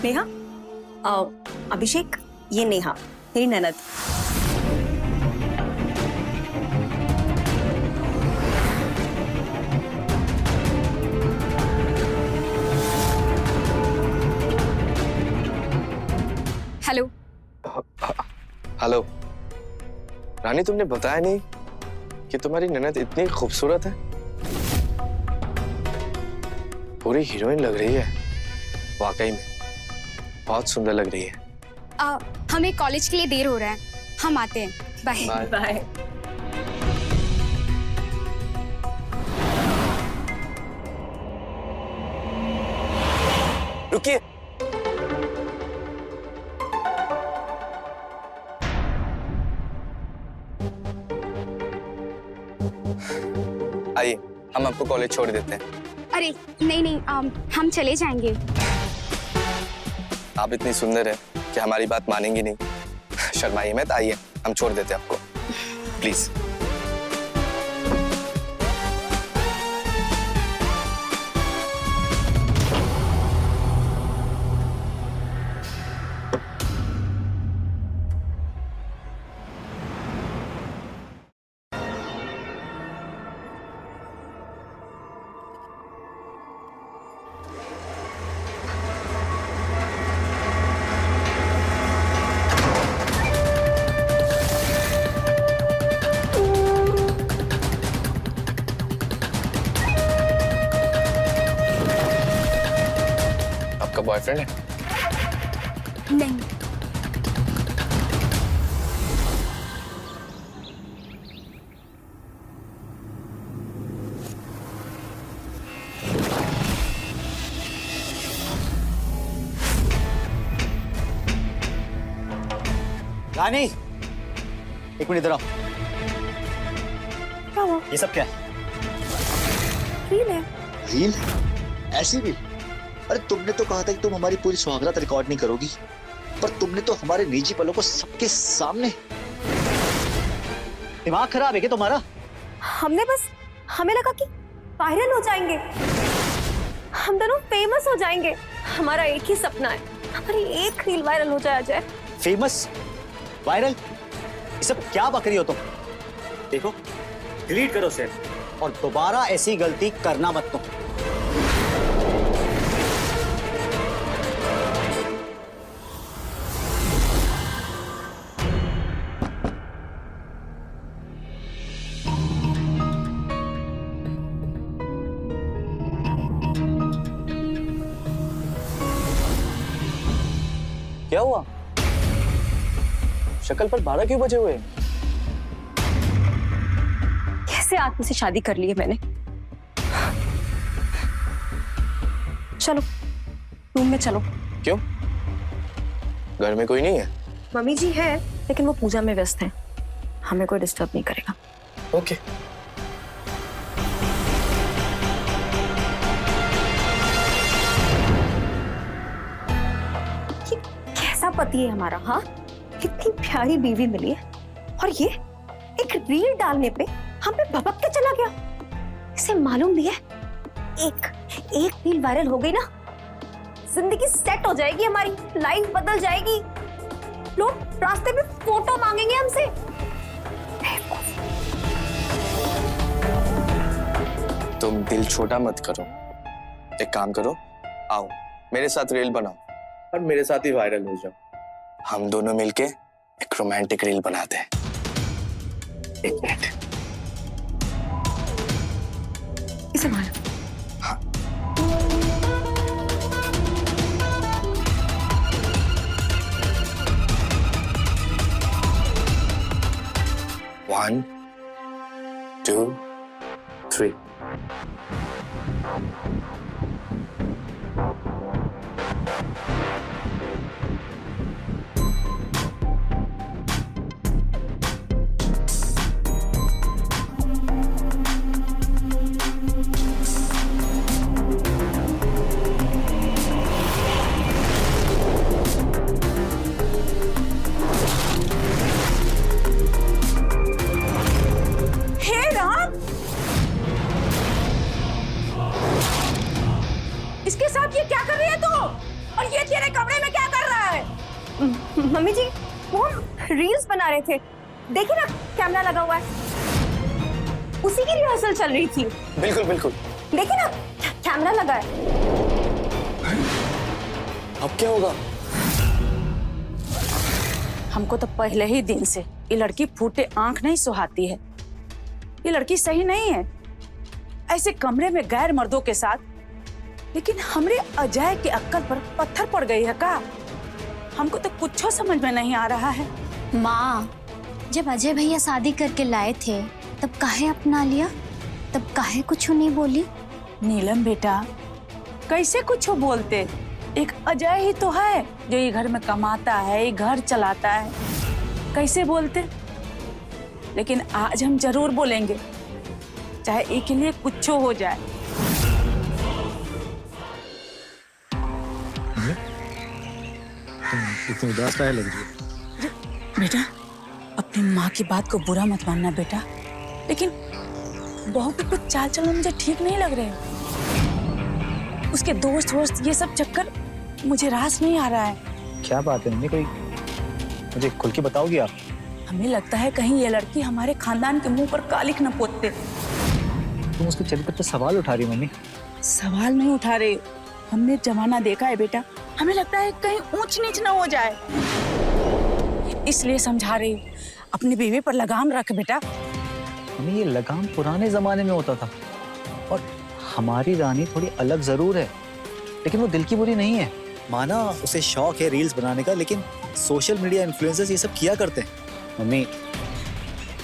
नेहा, अभिषेक, ये नेहा मेरी ननद। हेलो। हेलो रानी, तुमने बताया नहीं कि तुम्हारी ननद इतनी खूबसूरत है। पूरी हीरोइन लग रही है, वाकई में बहुत सुंदर लग रही है। हमें कॉलेज के लिए देर हो रहा है, हम आते हैं। Bye bye. रुकिए, आइए हम आपको कॉलेज छोड़ देते हैं। अरे नहीं नहीं, हम चले जाएंगे। आप इतनी सुंदर है कि हमारी बात मानेंगी नहीं। शर्माइए मत, आइए हम छोड़ देते हैं आपको, प्लीज। बॉयफ्रेंड है? नहीं। रानी, एक मिनट इधर आओ। क्या हुआ? ये सब क्या है? रील है। रील? ऐसी रील? अरे तुमने तो कहा था कि तुम हमारी पूरी सुहागरात रिकॉर्ड नहीं करोगी, पर तुमने तो हमारे निजी पलों को सबके सामने। दिमाग खराब है क्या तुम्हारा? हमें लगा कि वायरल हो जाएंगे, हम दोनों फेमस हो जाएंगे। हमारा एक ही सपना है, हमारी एक रील वायरल हो जाए अजय। फेमस? वायरल? ये सब क्या बक रही हो तुम? देखो, डिलीट करो सिर्फ, और दोबारा ऐसी गलती करना मत तुम। क्या हुआ? शक्ल पर 12 क्यों बजे हुए? कैसे आदमी से शादी कर ली है मैंने। चलो रूम में चलो। क्यों? घर में कोई नहीं है? मम्मी जी है, लेकिन वो पूजा में व्यस्त हैं, हमें कोई डिस्टर्ब नहीं करेगा। ओके। कैसा पति है हमारा, हाँ? कितनी प्यारी बीवी मिली है, और ये एक रील डालने पे हम पे भपक के चला गया। इसे मालूम भी है, एक रील वायरल हो गई ना, जिंदगी सेट हो जाएगी हमारी, लाइफ बदल जाएगी। लोग रास्ते में फोटो मांगेंगे हमसे। तुम दिल छोटा मत करो, एक काम करो, आओ मेरे साथ रील बनाओ और मेरे साथ ही वायरल हो जाओ। हम दोनों मिलके एक रोमांटिक रील बनाते हैं। एक मिनट। इसे मारो। हाँ। One, 2, 3. इसके साथ ये क्या कर रही है तू? और ये तेरे कमरे में क्या कर रहा है? मम्मी जी, वो रील्स बना रहे थे, देखिए ना कैमरा लगा हुआ है, उसी की रिहर्सल चल रही थी। बिल्कुल बिल्कुल। देखिए ना कैमरा लगा है। अब क्या होगा? हमको तो पहले ही दिन से ये लड़की फूटे आंख नहीं सुहाती है। ये लड़की सही नहीं है, ऐसे कमरे में गैर मर्दों के साथ। लेकिन हमरे अजय के अक्कल पर पत्थर पड़ गई है का? हमको तो कुछ समझ में नहीं आ रहा है। माँ, जब अजय भैया शादी करके लाए थे तब काहे अपना लिया, तब काहे कुछ नहीं बोली? नीलम बेटा, कैसे कुछ बोलते? एक अजय ही तो है जो ये घर में कमाता है, ये घर चलाता है, कैसे बोलते? लेकिन आज हम जरूर बोलेंगे, चाहे एक के लिए कुछ हो जाए। इतनी उदास काहे लग रही है? बेटा, अपनी माँ की बात को बुरा मत मानना बेटा, लेकिन बहू के कुछ चाल चलन मुझे ठीक नहीं लग रहे। उसके दोस्त वोस्त ये सब चक्कर मुझे रास नहीं आ रहा है। क्या बात है मम्मी, कोई मुझे खुल के बताओगी आप? हमें लगता है कहीं ये लड़की हमारे खानदान के मुंह पर कालिक न पोतते। तुम उसके चरित्र पर सवाल उठा रही मम्मी। सवाल नहीं उठा रहे, हमने जमाना देखा है बेटा, हमें लगता है कहीं ऊंच नीच ना हो जाए, इसलिए समझा रही। अपनी बीवी पर लगाम रख बेटा। मम्मी, ये लगाम पुराने जमाने में होता था, और हमारी रानी थोड़ी अलग जरूर है, लेकिन वो दिल की बुरी नहीं है। माना उसे शौक है रील्स बनाने का, लेकिन सोशल मीडिया इन्फ्लुएंसर्स ये सब किया करते हैं। मम्मी,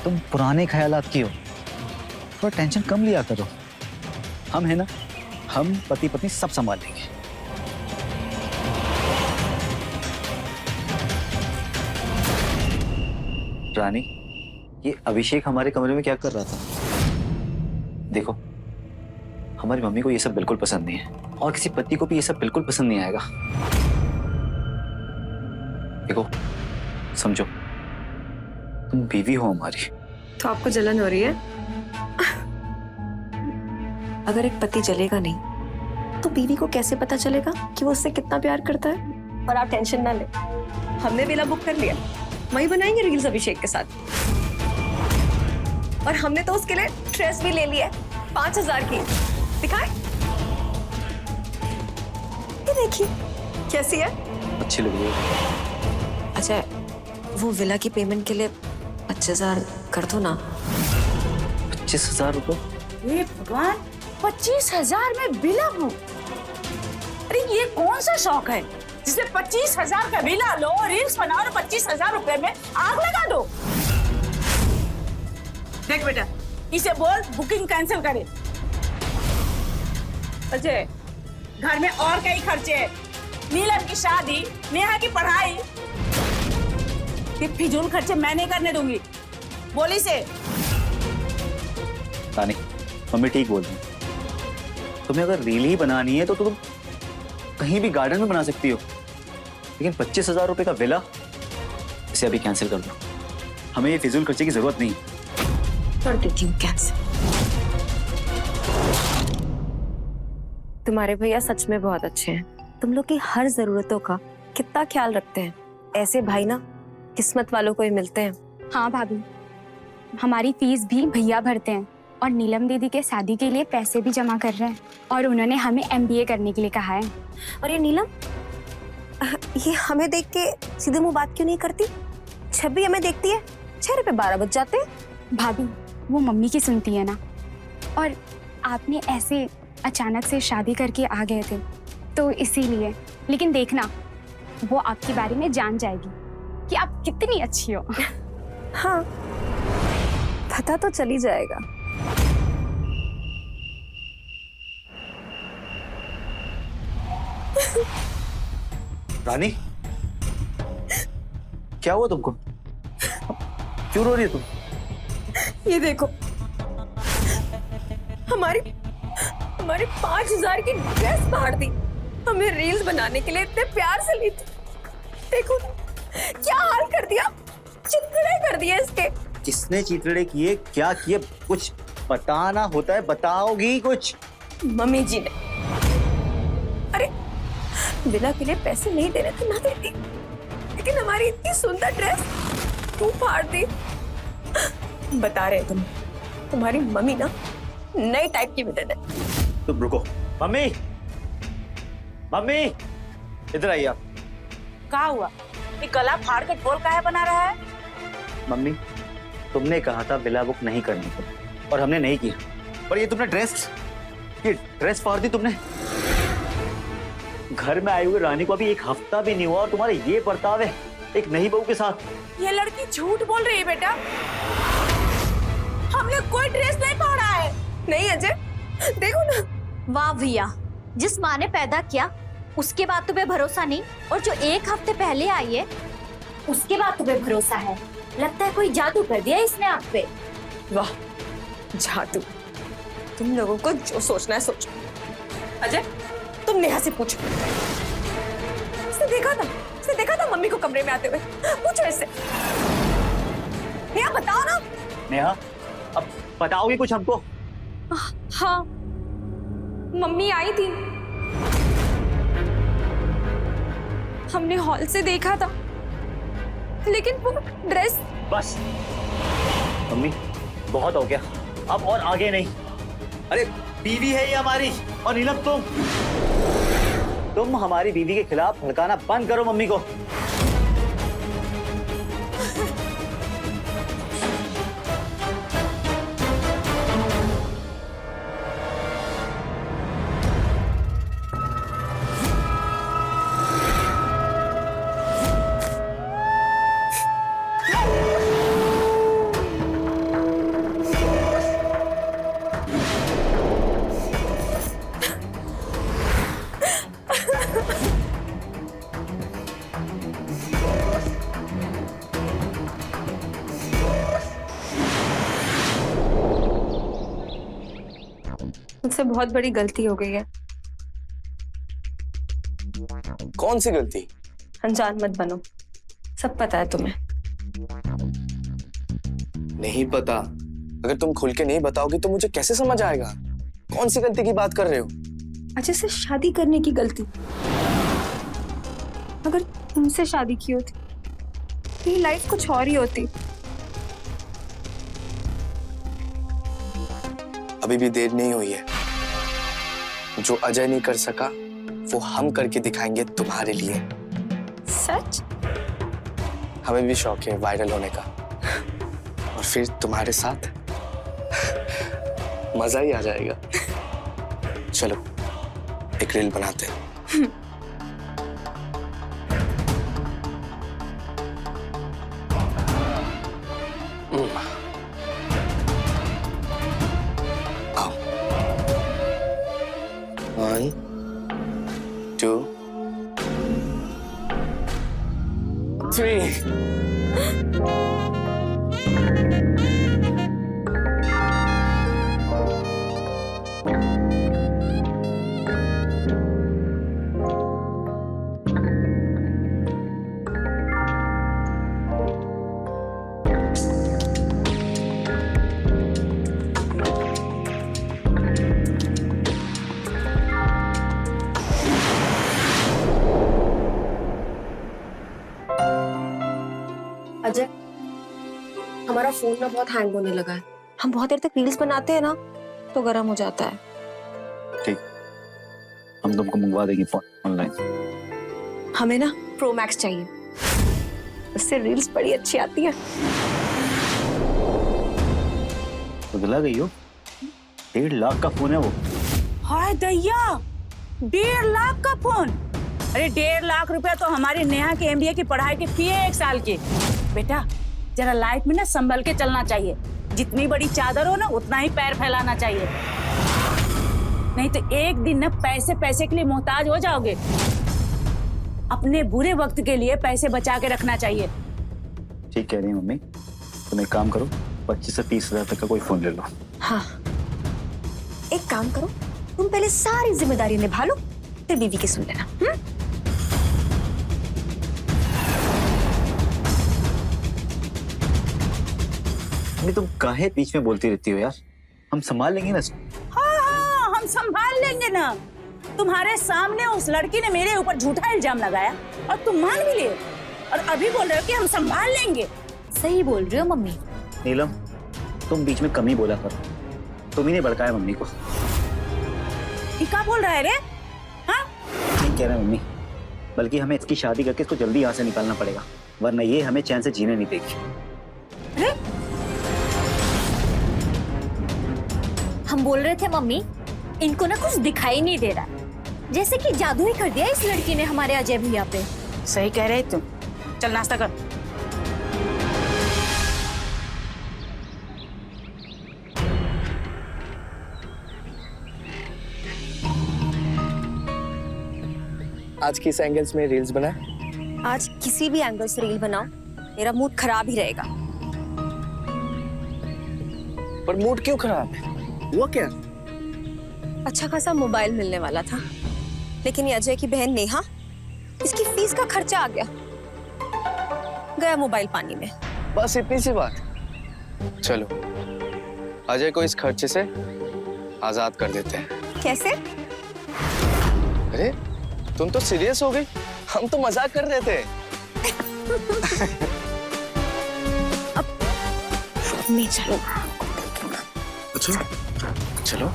तुम पुराने ख्यालात की हो, थोड़ा टेंशन कम लिया करो। हम है ना, हम पति पत्नी सब संभाल लेंगे। रानी, ये अभिषेक हमारे कमरे में क्या कर रहा था? देखो, हमारी मम्मी को ये सब बिल्कुल पसंद नहीं है और किसी पति को भी ये सब बिल्कुल पसंद नहीं आएगा। देखो, समझो, तुम बीवी हो हमारी। तो आपको जलन हो रही है? अगर एक पति जलेगा नहीं तो बीवी को कैसे पता चलेगा कि वो उससे कितना प्यार करता है? और आप टेंशन ना ले, हमने विला बुक कर लिया, वही बनाएंगे रील्स अभिषेक के साथ। और हमने तो उसके लिए ड्रेस भी ले लिया है 5000 की। दिखाए? ये देखिए कैसी है, अच्छी लग रही है। अच्छा, वो विला की पेमेंट के लिए 25,000 कर दो ना। 25,000 रुपए? ये भगवान, 25,000 में विला बुक? अरे ये कौन सा शौक है जिसे 25,000 का विला लो, रील्स बनाओ और 25,000 रुपए में आग लगा दो? देख बेटा, इसे बोल बुकिंग कैंसिल करे। अजय, घर में और कई खर्चे हैं, नीलम की शादी, नेहा की पढ़ाई, ये फिजूल खर्चे मैं नहीं करने दूंगी। बोली से। रानी, मम्मी ठीक बोल रही है। तुम्हें अगर रील ही बनानी है तो तुम कहीं भी गार्डन में बना सकती हो, लेकिन 25,000 रुपए का विला, इसे अभी कैंसिल कर दो। हमें ये फिजूल खर्चे की जरूरत नहीं। कर देती हूँ कैंसिल। तुम्हारे भैया सच में बहुत अच्छे हैं। तुम लोग की हर जरूरतों का कितना ख्याल रखते हैं। ऐसे भाई ना किस्मत वालों को ही मिलते हैं। हाँ भाभी, हमारी फीस भी भैया भरते हैं और नीलम दीदी के शादी के लिए पैसे भी जमा कर रहे हैं और उन्होंने हमें MBA करने के लिए कहा है। और ये नीलम, ये हमें देख के सीधे मुंह बात क्यों नहीं करती? जब भी हमें देखती है चेहरे पे 12 बज जाते हैं। भाभी, वो मम्मी की सुनती है ना, और आपने ऐसे अचानक से शादी करके आ गए थे तो इसीलिए। लेकिन देखना, वो आपके बारे में जान जाएगी कि आप कितनी अच्छी हो। हाँ, पता तो चल ही जाएगा। रानी, क्या हुआ तुमको? क्यों रो रही है तुम? ये देखो, हमारी 5,000 की ड्रेस फाड़ दी। हमें रील्स बनाने के लिए इतने प्यार से ली थी। देखो क्या हाल कर दिया, चितकड़े कर दिए इसके। किसने चितड़े किए, क्या किए, कुछ बताना होता है, बताओगी कुछ? मम्मी जी ने। अरे विला के लिए पैसे नहीं दे रहे थे, ना देती, लेकिन हमारी इतनी सुंदर ड्रेस तू फाड़ दी। बता रहे तुम्हारी मम्मी ना नई टाइप की विलन है। तुम रुको। मम्मी, मम्मी, इधर आइए आप। क्या हुआ? ये गला फाड़ के ढोल काहे बना रहा है? मम्मी, तुमने कहा था विला बुक नहीं करने को और हमने नहीं किया, और ये तुमने ये ड्रेस फाड़ दी तुमने। घर में आई हुई रानी को अभी 1 हफ्ता भी नहीं हुआ और तुम्हारे ये बर्ताव है एक नई बहू के साथ। ये लड़की झूठ बोल रही है बेटा, हमने कोई ड्रेस नहीं फाड़ा है। नहीं अजय, देखो ना। वाह भैया, जिस माँ ने पैदा किया उसके बाद तुम्हें भरोसा नहीं, और जो 1 हफ्ते पहले आई है उसके बाद तुम्हें भरोसा है। लगता है कोई जादू कर दिया इसने आप पे। वाह, जादू। तुम लोगों को जो सोचना है सोचो। अजय, तुम नेहा से पूछो। उसने देखा था मम्मी को कमरे में आते हुए। पूछो इससे। नेहा बताओ ना। नेहा, अब बताओगी कुछ हमको? हाँ, मम्मी आई थी, हमने हॉल से देखा था, लेकिन वो ड्रेस। बस मम्मी, बहुत हो गया, अब और आगे नहीं। अरे बीवी है ये हमारी, और नीलम तुम हमारी बीवी के खिलाफ भड़काना बंद करो मम्मी को। मुझसे बहुत बड़ी गलती हो गई है। कौन सी गलती? अनजान मत बनो, सब पता है तुम्हें। नहीं पता। अगर तुम खुल के नहीं बताओगी तो मुझे कैसे समझ आएगा? कौन सी गलती की बात कर रहे हो? अजय से शादी करने की गलती। अगर तुमसे शादी की होती मेरी लाइफ कुछ और ही होती। अभी भी देर नहीं हुई है। जो अजय नहीं कर सका वो हम करके दिखाएंगे तुम्हारे लिए। सच? हमें भी शौक है वायरल होने का, और फिर तुम्हारे साथ मजा ही आ जाएगा। चलो एक रील बनाते हैं। आओ। 1 2 3 अजय, हमारा फोन ना बहुत हैंग होने लगा है। हम बहुत देर तक रील्स बनाते हैं ना तो गर्म हो जाता है। ठीक, हम तुमको मंगवा देंगे फोन ऑनलाइन। हमें ना प्रो मैक्स चाहिए, उससे रील्स बड़ी अच्छी आती है। पगला गई हो? 1.5 लाख का फोन है वो। हाय दैया, 1.5 लाख का फोन? अरे 1.5 लाख रुपया तो हमारी नेहा की MBA की पढ़ाई की फी है 1 साल की। बेटा जरा लाइफ में ना संभल के चलना चाहिए। जितनी बड़ी चादर हो ना उतना ही पैर फैलाना चाहिए, नहीं तो एक दिन ना पैसे पैसे के लिए मोहताज हो जाओगे। अपने बुरे वक्त के लिए पैसे बचा के रखना चाहिए। ठीक कह रही है मम्मी। तुम एक काम करो, 25 से 30 हजार तक का कोई फोन ले लो। हाँ, एक काम करो, तुम पहले सारी जिम्मेदारी निभा लो, फिर बीवी की सुन लेना। मम्मी तुम काहे बीच में बोलती रहती हो यार? हम संभाल लेंगे ना। हाँ, हम संभाल लेंगे ना। तुम्हारे सामने उस लड़की ने मेरे ऊपर झूठा इल्जाम लगाया और तुम मान भी लिए, और अभी बोल रहे हो कि हम संभाल लेंगे। सही बोल रहे हो मम्मी। नीलम, तुम बीच में कम ही बोला करो। तुम ही ने भड़काया मम्मी को। ये क्या बोल रहा है रे? हाँ? ठीक कह रहे हैं मम्मी, बल्कि हमें इसकी शादी करके इसको जल्दी यहाँ से निकालना पड़ेगा, वरना ये हमें चैन से जीने नहीं देगी। अरे हम बोल रहे थे मम्मी, इनको ना कुछ दिखाई नहीं दे रहा, जैसे कि जादू ही कर दिया इस लड़की ने हमारे अजय भैया पे। सही कह रहे तुम। चल नाश्ता कर। आज किस एंगल्स में रील्स बनाए? आज किसी भी एंगल से रील बनाओ, मेरा मूड खराब ही रहेगा। पर मूड क्यों खराब है? हुआ क्या? अच्छा खासा मोबाइल मिलने वाला था, लेकिन ये अजय की बहन नेहा, इसकी फीस का खर्चा आ गया, गया मोबाइल पानी में। बस इतनी सी बात? चलो अजय को इस खर्चे से आजाद कर देते हैं। कैसे? अरे तुम तो सीरियस हो गई, हम तो मजाक कर रहे थे। अब मैं चलो। अच्छा चलो।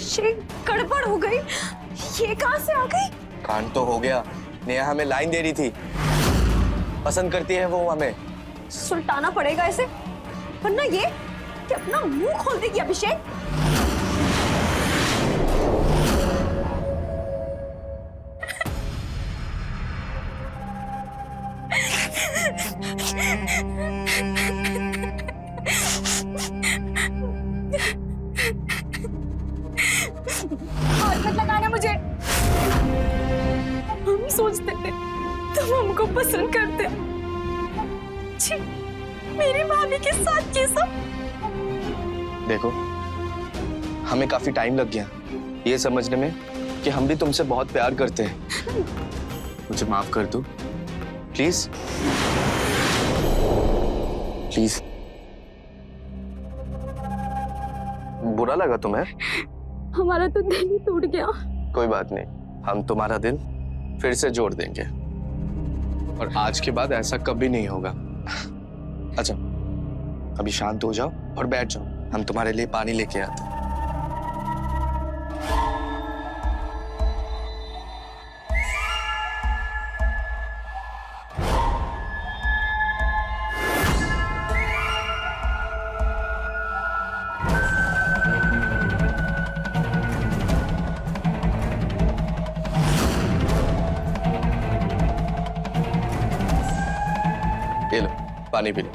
अभिषेक गड़बड़ हो गई। ये कहाँ से आ गई? कांड तो हो गया। नेहा हमें लाइन दे रही थी, पसंद करती है वो हमें। सुलटाना पड़ेगा इसे, वरना ये कि अपना मुंह खोल देगी अभिषेक। हाथ मत लगाना मुझे। हम सोचते थे तुम हमको पसंद करते। छी, मेरी भाभी के साथ ये सब। देखो, हमें काफी टाइम लग गया ये समझने में कि हम भी तुमसे बहुत प्यार करते हैं। मुझे माफ कर दो प्लीज, प्लीज। बुरा लगा तुम्हें? हमारा तो दिल ही टूट गया। कोई बात नहीं, हम तुम्हारा दिल फिर से जोड़ देंगे और आज के बाद ऐसा कभी नहीं होगा। अच्छा, अभी शांत हो जाओ और बैठ जाओ, हम तुम्हारे लिए पानी लेके आते हैं। ये लो, पानी पी लो।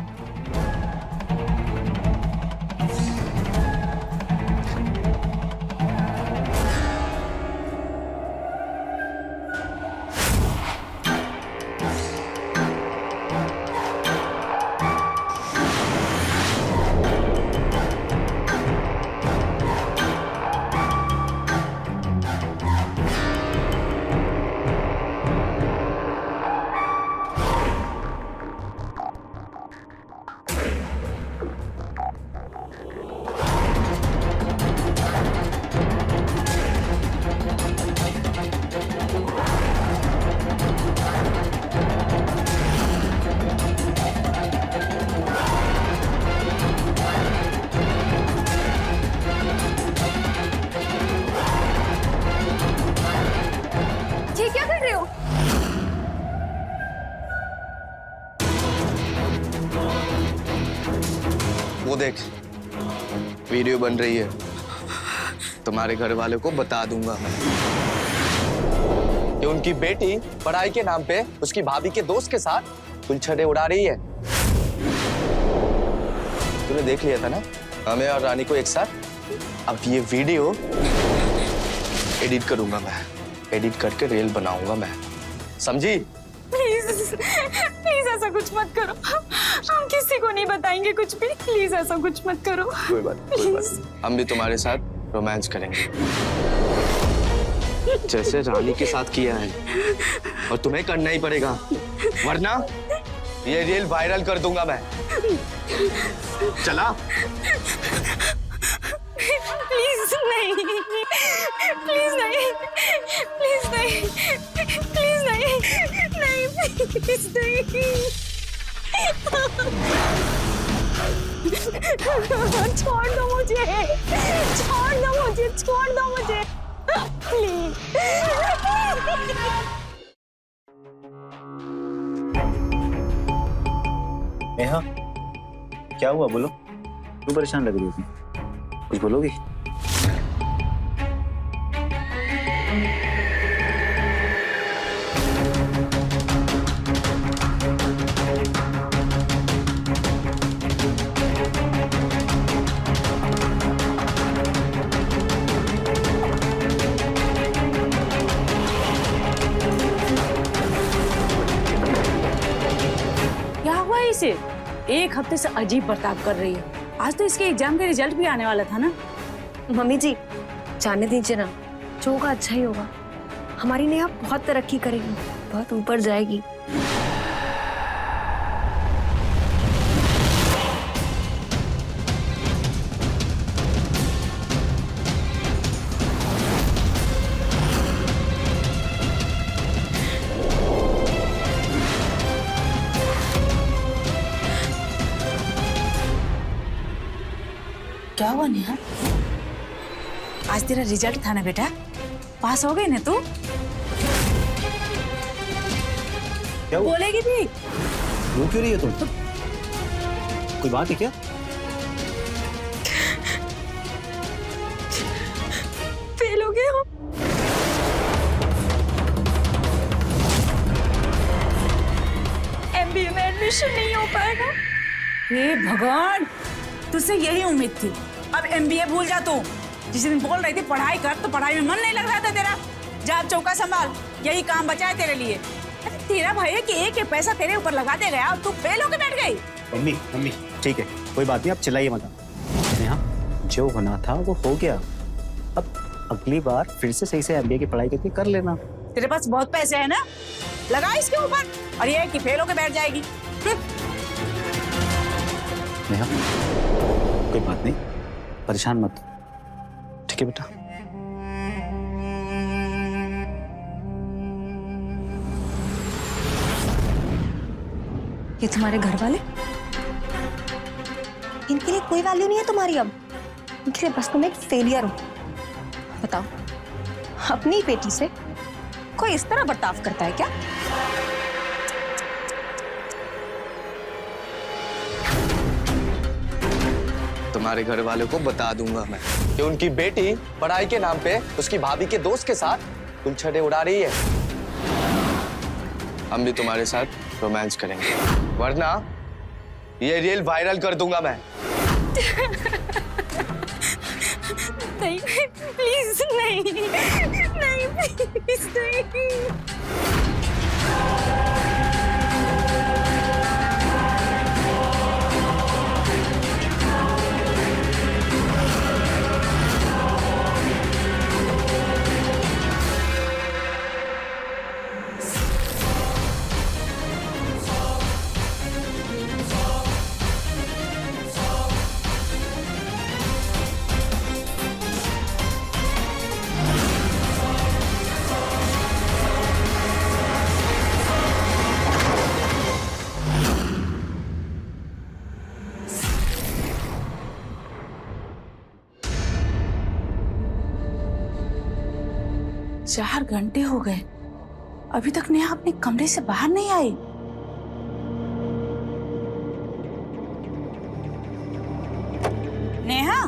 ये क्या कर रहे हो? वो देख, वीडियो बन रही है। तुम्हारे घर वालों को बता दूंगा मैं कि उनकी बेटी पढ़ाई के नाम पे उसकी भाभी के दोस्त के साथ उलझने उड़ा रही है। तूने देख लिया था ना हमें और रानी को एक साथ। अब ये वीडियो एडिट करूंगा मैं, एडिट करके रील बनाऊंगा मैं, समझी? प्लीज प्लीज ऐसा कुछ मत करो। हम किसी को नहीं बताएंगे कुछ भी। प्लीज ऐसा कुछ मत करो। कोई बात नहीं। हम भी तुम्हारे साथ रोमांस करेंगे जैसे रानी के साथ किया है, और तुम्हें करना ही पड़ेगा, वरना ये रील वायरल कर दूंगा मैं। चला? प्लीज नहीं, प्लीज नहीं, प्लीज नहीं, प्लीज नहीं, नहीं, प्लीज नहीं। छोड़ दो मुझे, छोड़ दो मुझे, छोड़ दो मुझे, प्लीज। नेहा, क्या हुआ बोलो? क्यों परेशान लग रही हो तुम? कुछ बोलोगी? क्या हुआ इसे? एक हफ्ते से अजीब बर्ताव कर रही है। आज तो इसके एग्जाम का रिजल्ट भी आने वाला था ना। मम्मी जी, जाने दीजिए ना, जो होगा अच्छा ही होगा। हमारी नेहा बहुत तरक्की करेगी, बहुत ऊपर जाएगी। क्या हुआ नेहा? आज तेरा रिजल्ट था ना बेटा, पास हो गई ना तू? क्या हुआ? बोलेगी भी? रो क्यों रही है तुम? कोई बात है क्या? फेल हो गए हम। MBA में एडमिशन नहीं हो पाएगा। हे भगवान, तुझसे यही उम्मीद थी। अब MBA भूल जा तू। जिस दिन बोल रही थी पढ़ाई कर, तो पढ़ाई में मन नहीं लग रहा था तेरा। जा अब चौका संभाल, यही काम बचा है तेरे लिए। अरे तेरा भाई है कि एक एक पैसा तेरे ऊपर लगाते गया, अब तू फेल होके बैठ गई। मम्मी ठीक है, कोई बात नहीं, आप चिल्लाइए मत। नेहा, जो होना था वो हो गया। अब अगली बार फिर से सही से MBA की पढ़ाई करके कर लेना। तेरे पास बहुत पैसे है ना, लगा इसके ऊपर, और ये कि फेल होके बैठ जाएगी। नेहा, कोई बात नहीं, परेशान मत, ठीक है बेटा? ये तुम्हारे घर वाले, इनके लिए कोई वैल्यू नहीं है तुम्हारी अब। इनके लिए बस तुम एक फेलियर हो। बताओ, अपनी बेटी से कोई इस तरह बर्ताव करता है क्या? तुम्हारे घर वालों को बता दूंगा मैं कि उनकी बेटी पढ़ाई के नाम पे उसकी भाभी के दोस्त के साथ उलझने उड़ा रही है। हम भी तुम्हारे साथ रोमांस करेंगे, वरना ये रील वायरल कर दूंगा मैं। नहीं प्लीज, नहीं प्लीज नहीं। चार घंटे हो गए, अभी तक नेहा अपने कमरे से बाहर नहीं आई। नेहा,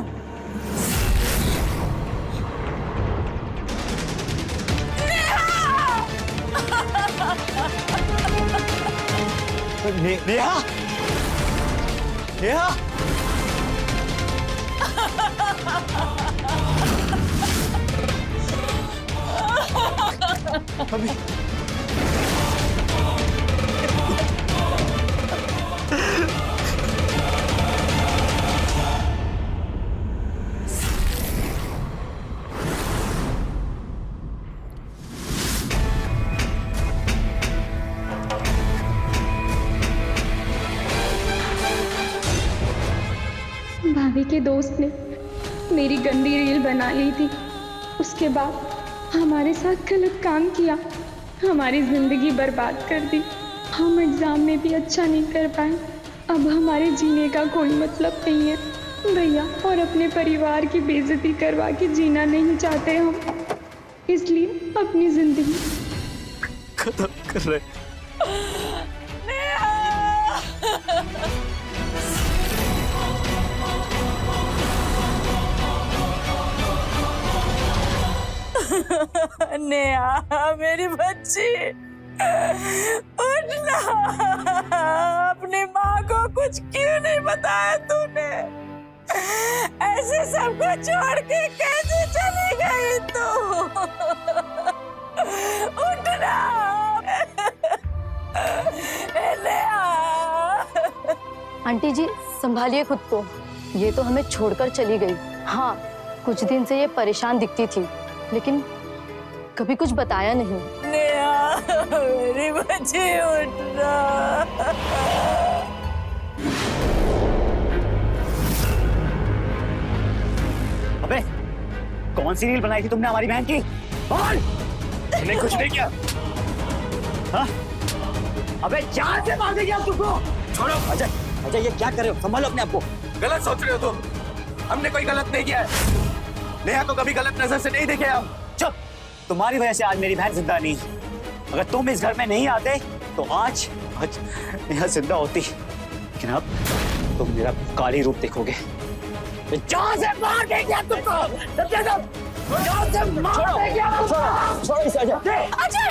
नेहा, नेहा, अभी भाभी के दोस्त ने मेरी गंदी रील बना ली थी। उसके बाद हमारे साथ गलत काम किया, हमारी जिंदगी बर्बाद कर दी। हम एग्जाम में भी अच्छा नहीं कर पाए। अब हमारे जीने का कोई मतलब नहीं है भैया, और अपने परिवार की बेइज्जती करवा के जीना नहीं चाहते हम, इसलिए अपनी जिंदगी खत्म कर रहे। नेहा मेरी बच्ची, उठना। अपनी माँ को कुछ क्यों नहीं बताया तूने? ऐसे सबको छोड़ के कैसे चली गई तू? उठना नेहा। आंटी जी संभालिए खुद को, ये तो हमें छोड़कर चली गई। हाँ, कुछ दिन से ये परेशान दिखती थी, लेकिन कभी कुछ बताया नहीं। नेहा मेरी बच्ची, उठना। अबे कौन सी रील बनाई थी तुमने हमारी बहन की? बोल। मैंने कुछ नहीं किया। हाँ? अबे जान से मार देगी अब तुमको। छोड़ो। अजय, अजय ये क्या कर रहे हो? संभालो अपने आप को। गलत सोच रहे हो तुम, हमने कोई गलत नहीं किया है। नेहा को कभी गलत नजर से नहीं देखे हम। चुप। तुम्हारी वजह से आज मेरी बहन जिंदा नहीं है। अगर तुम इस घर में नहीं आते तो आज नेहा जिंदा होती। लेकिन अब तुम मेरा काली रूप देखोगे। जान से मार देंगे तुमको। जान से मार देंगे तुमको। छोड़ो इसे अजय। अजय!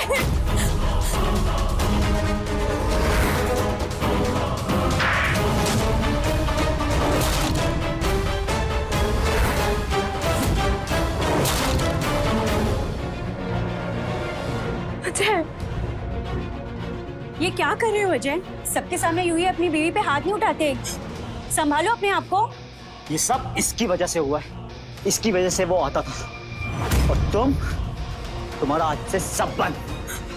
अजय, ये क्या कर रहे हो अजय? सबके सामने यूं ही अपनी बीवी पे हाथ नहीं उठाते। संभालो अपने आप को। ये सब इसकी वजह से हुआ है। इसकी वजह से वो आता था और तुम्हारा आज से सब बंद।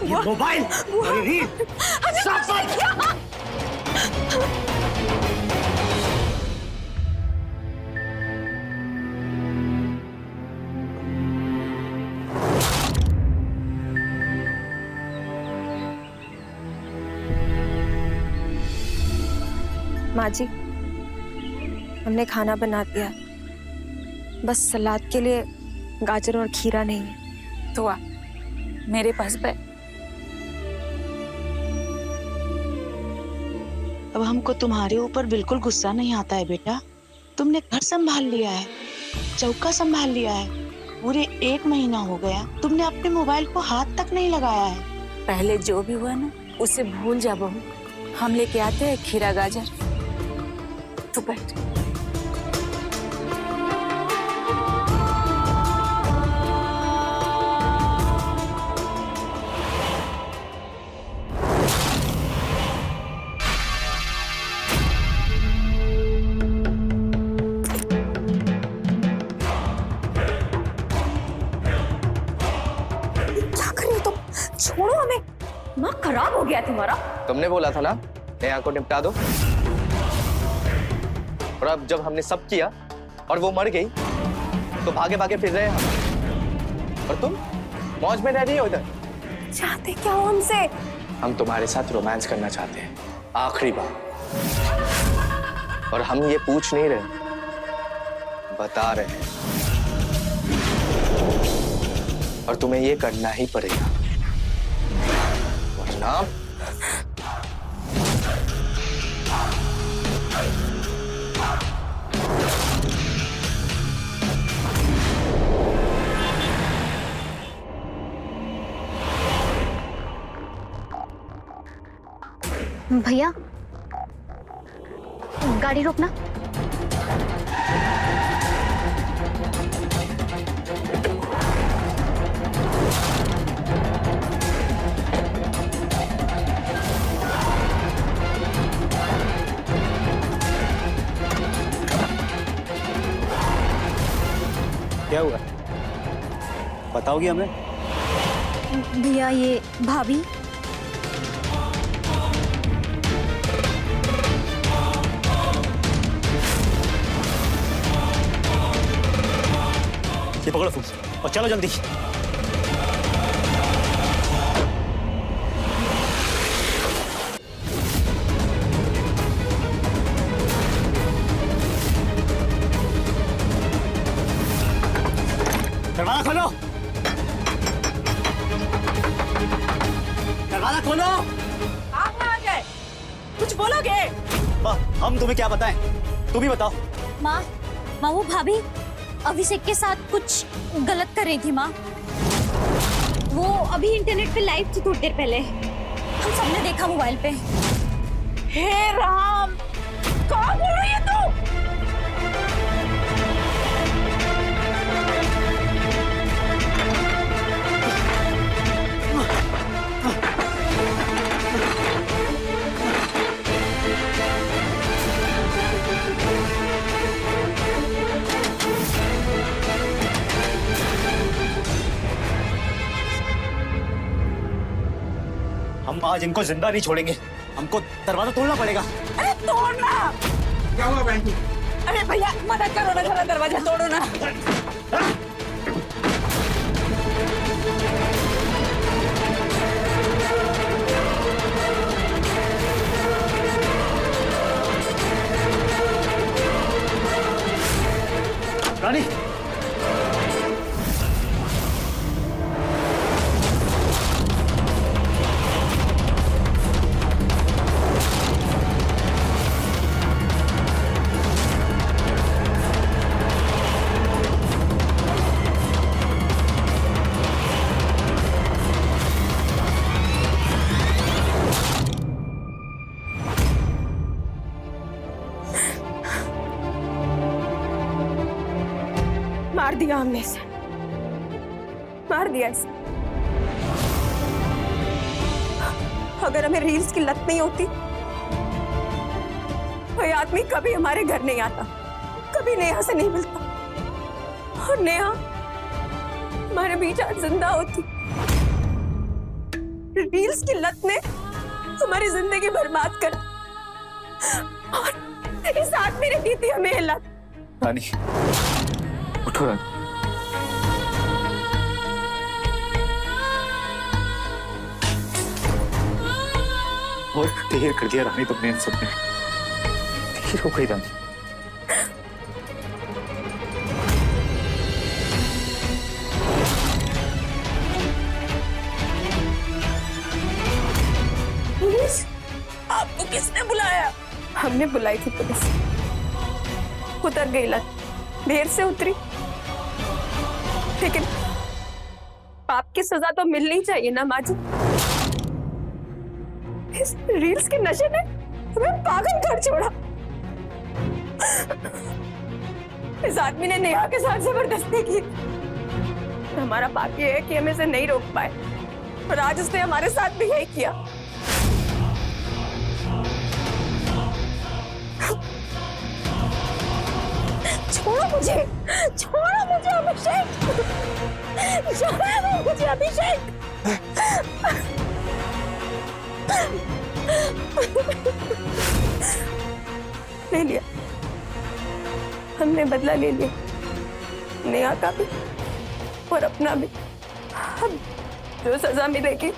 ये मोबाइल और रील सब बंद। माँ जी, हमने खाना बना दिया, बस सलाद के लिए गाजर और खीरा नहीं है। तो आ मेरे पास पे। अब हमको तुम्हारे ऊपर बिल्कुल गुस्सा नहीं आता है बेटा। तुमने घर संभाल लिया है, चौका संभाल लिया है। पूरे 1 महीना हो गया तुमने अपने मोबाइल को हाथ तक नहीं लगाया है। पहले जो भी हुआ ना उसे भूल जा बहू। हम लेके आते हैं खीरा गाजर। तू बैठ। क्या कर रही हो तुम? छोड़ो हमें। दिमाग खराब हो गया तुम्हारा। तुमने बोला था ना नेहा को निपटा दो, और अब जब हमने सब किया और वो मर गई तो भागे भागे फिर रहे हम, और तुम मौज में रह रही हो इधर। चाहते क्या हो हमसे? हम तुम्हारे साथ रोमांस करना चाहते हैं आखिरी बार, और हम ये पूछ नहीं रहे, बता रहे हैं, और तुम्हें ये करना ही पड़ेगा वरना भैया गाड़ी रोकना। क्या हुआ बताओगी हमें? भैया ये भाभी ये पकड़ो फोन और चलो जल्दी। दरवाजा खोलो, दरवाजा खोलो। आप कहाँ गए? कुछ बोलोगे? हम तुम्हें क्या बताएं, तुम ही बताओ। माँ, वो भाभी अभिषेक के साथ कुछ गलत कर रही थी माँ। वो अभी इंटरनेट पे लाइव थी थोड़ी देर पहले, हम सबने देखा मोबाइल पे। हे राम, कौन बोल रही है तू? हम आज इनको जिंदा नहीं छोड़ेंगे, हमको दरवाजा तोड़ना पड़ेगा। अरे तोड़ना क्या हुआ बहन जी? अरे भैया मदद करो ना, जरा दरवाजा तोड़ो ना। रानी मार दिया हमने इसे, मार दिया इसे। अगर हमें रील्स की लत नहीं होती तो ये आदमी कभी हमारे घर नहीं आता, कभी नेहा से नहीं मिलता, और नेहा हमारे बीच आज जिंदा होती। रील्स की लत ने हमारी जिंदगी बर्बाद कर, और इस आदमी ने दी थी हमें ये लत। रानी, उठो रानी। और देर कर दिया रानी तुमने इन सब में, देर हो गई रानी। पुलिस? आपको किसने बुलाया? हमने बुलाई थी पुलिस। उतर गई लत, देर से उतरी, लेकिन पाप की सजा तो मिलनी चाहिए ना माँ जी। इस रील्स के नशे ने हमें पागल कर छोड़ा। इस आदमी ने नेहा के साथ जबरदस्ती की। हमारा पाप ये है कि हम इसे नहीं रोक पाए, और आज उसने हमारे साथ भी यही किया। छोड़ो मुझे, छोड़ो मुझे अभिषेक, छोड़ो मुझे अभिषेक। ले लिया, हमने बदला ले लिया, नेहा का भी और अपना भी। अब जो सजा मिलेगी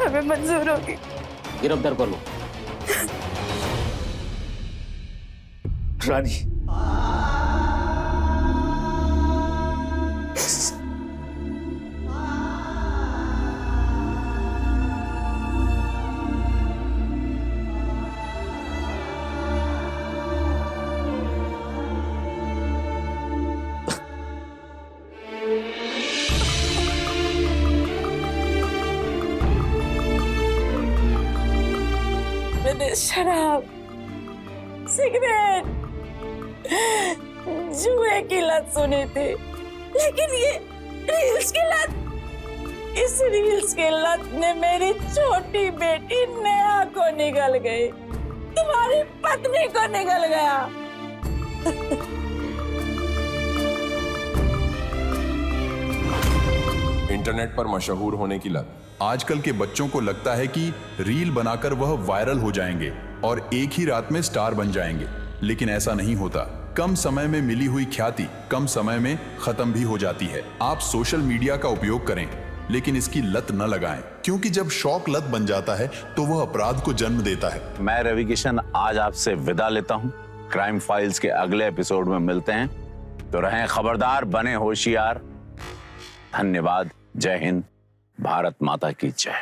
हमें मंजूर होगी। गिरफ्तार कर लो। रानी, मैंने शराब, सिगरेट, जुए की लत सुनी थी, लेकिन ये रील्स की लत, इस रील्स की लत ने मेरी छोटी बेटी नेहा को निगल गई, तुम्हारी पत्नी को निगल गया। इंटरनेट पर मशहूर होने की लत। आजकल के बच्चों को लगता है कि रील बनाकर वह वायरल हो जाएंगे और एक ही रात में स्टार बन जाएंगे, लेकिन ऐसा नहीं होता। कम समय में मिली हुई ख्याति कम समय में खत्म भी हो जाती है। आप सोशल मीडिया का उपयोग करें, लेकिन इसकी लत न लगाएं, क्योंकि जब शौक लत बन जाता है तो वह अपराध को जन्म देता है। मैं रवि किशन आज आपसे विदा लेता हूं। क्राइम फाइल्स के अगले एपिसोड में मिलते हैं, तो रहें खबरदार, बने होशियार। धन्यवाद। जय हिंद, भारत माता की जय।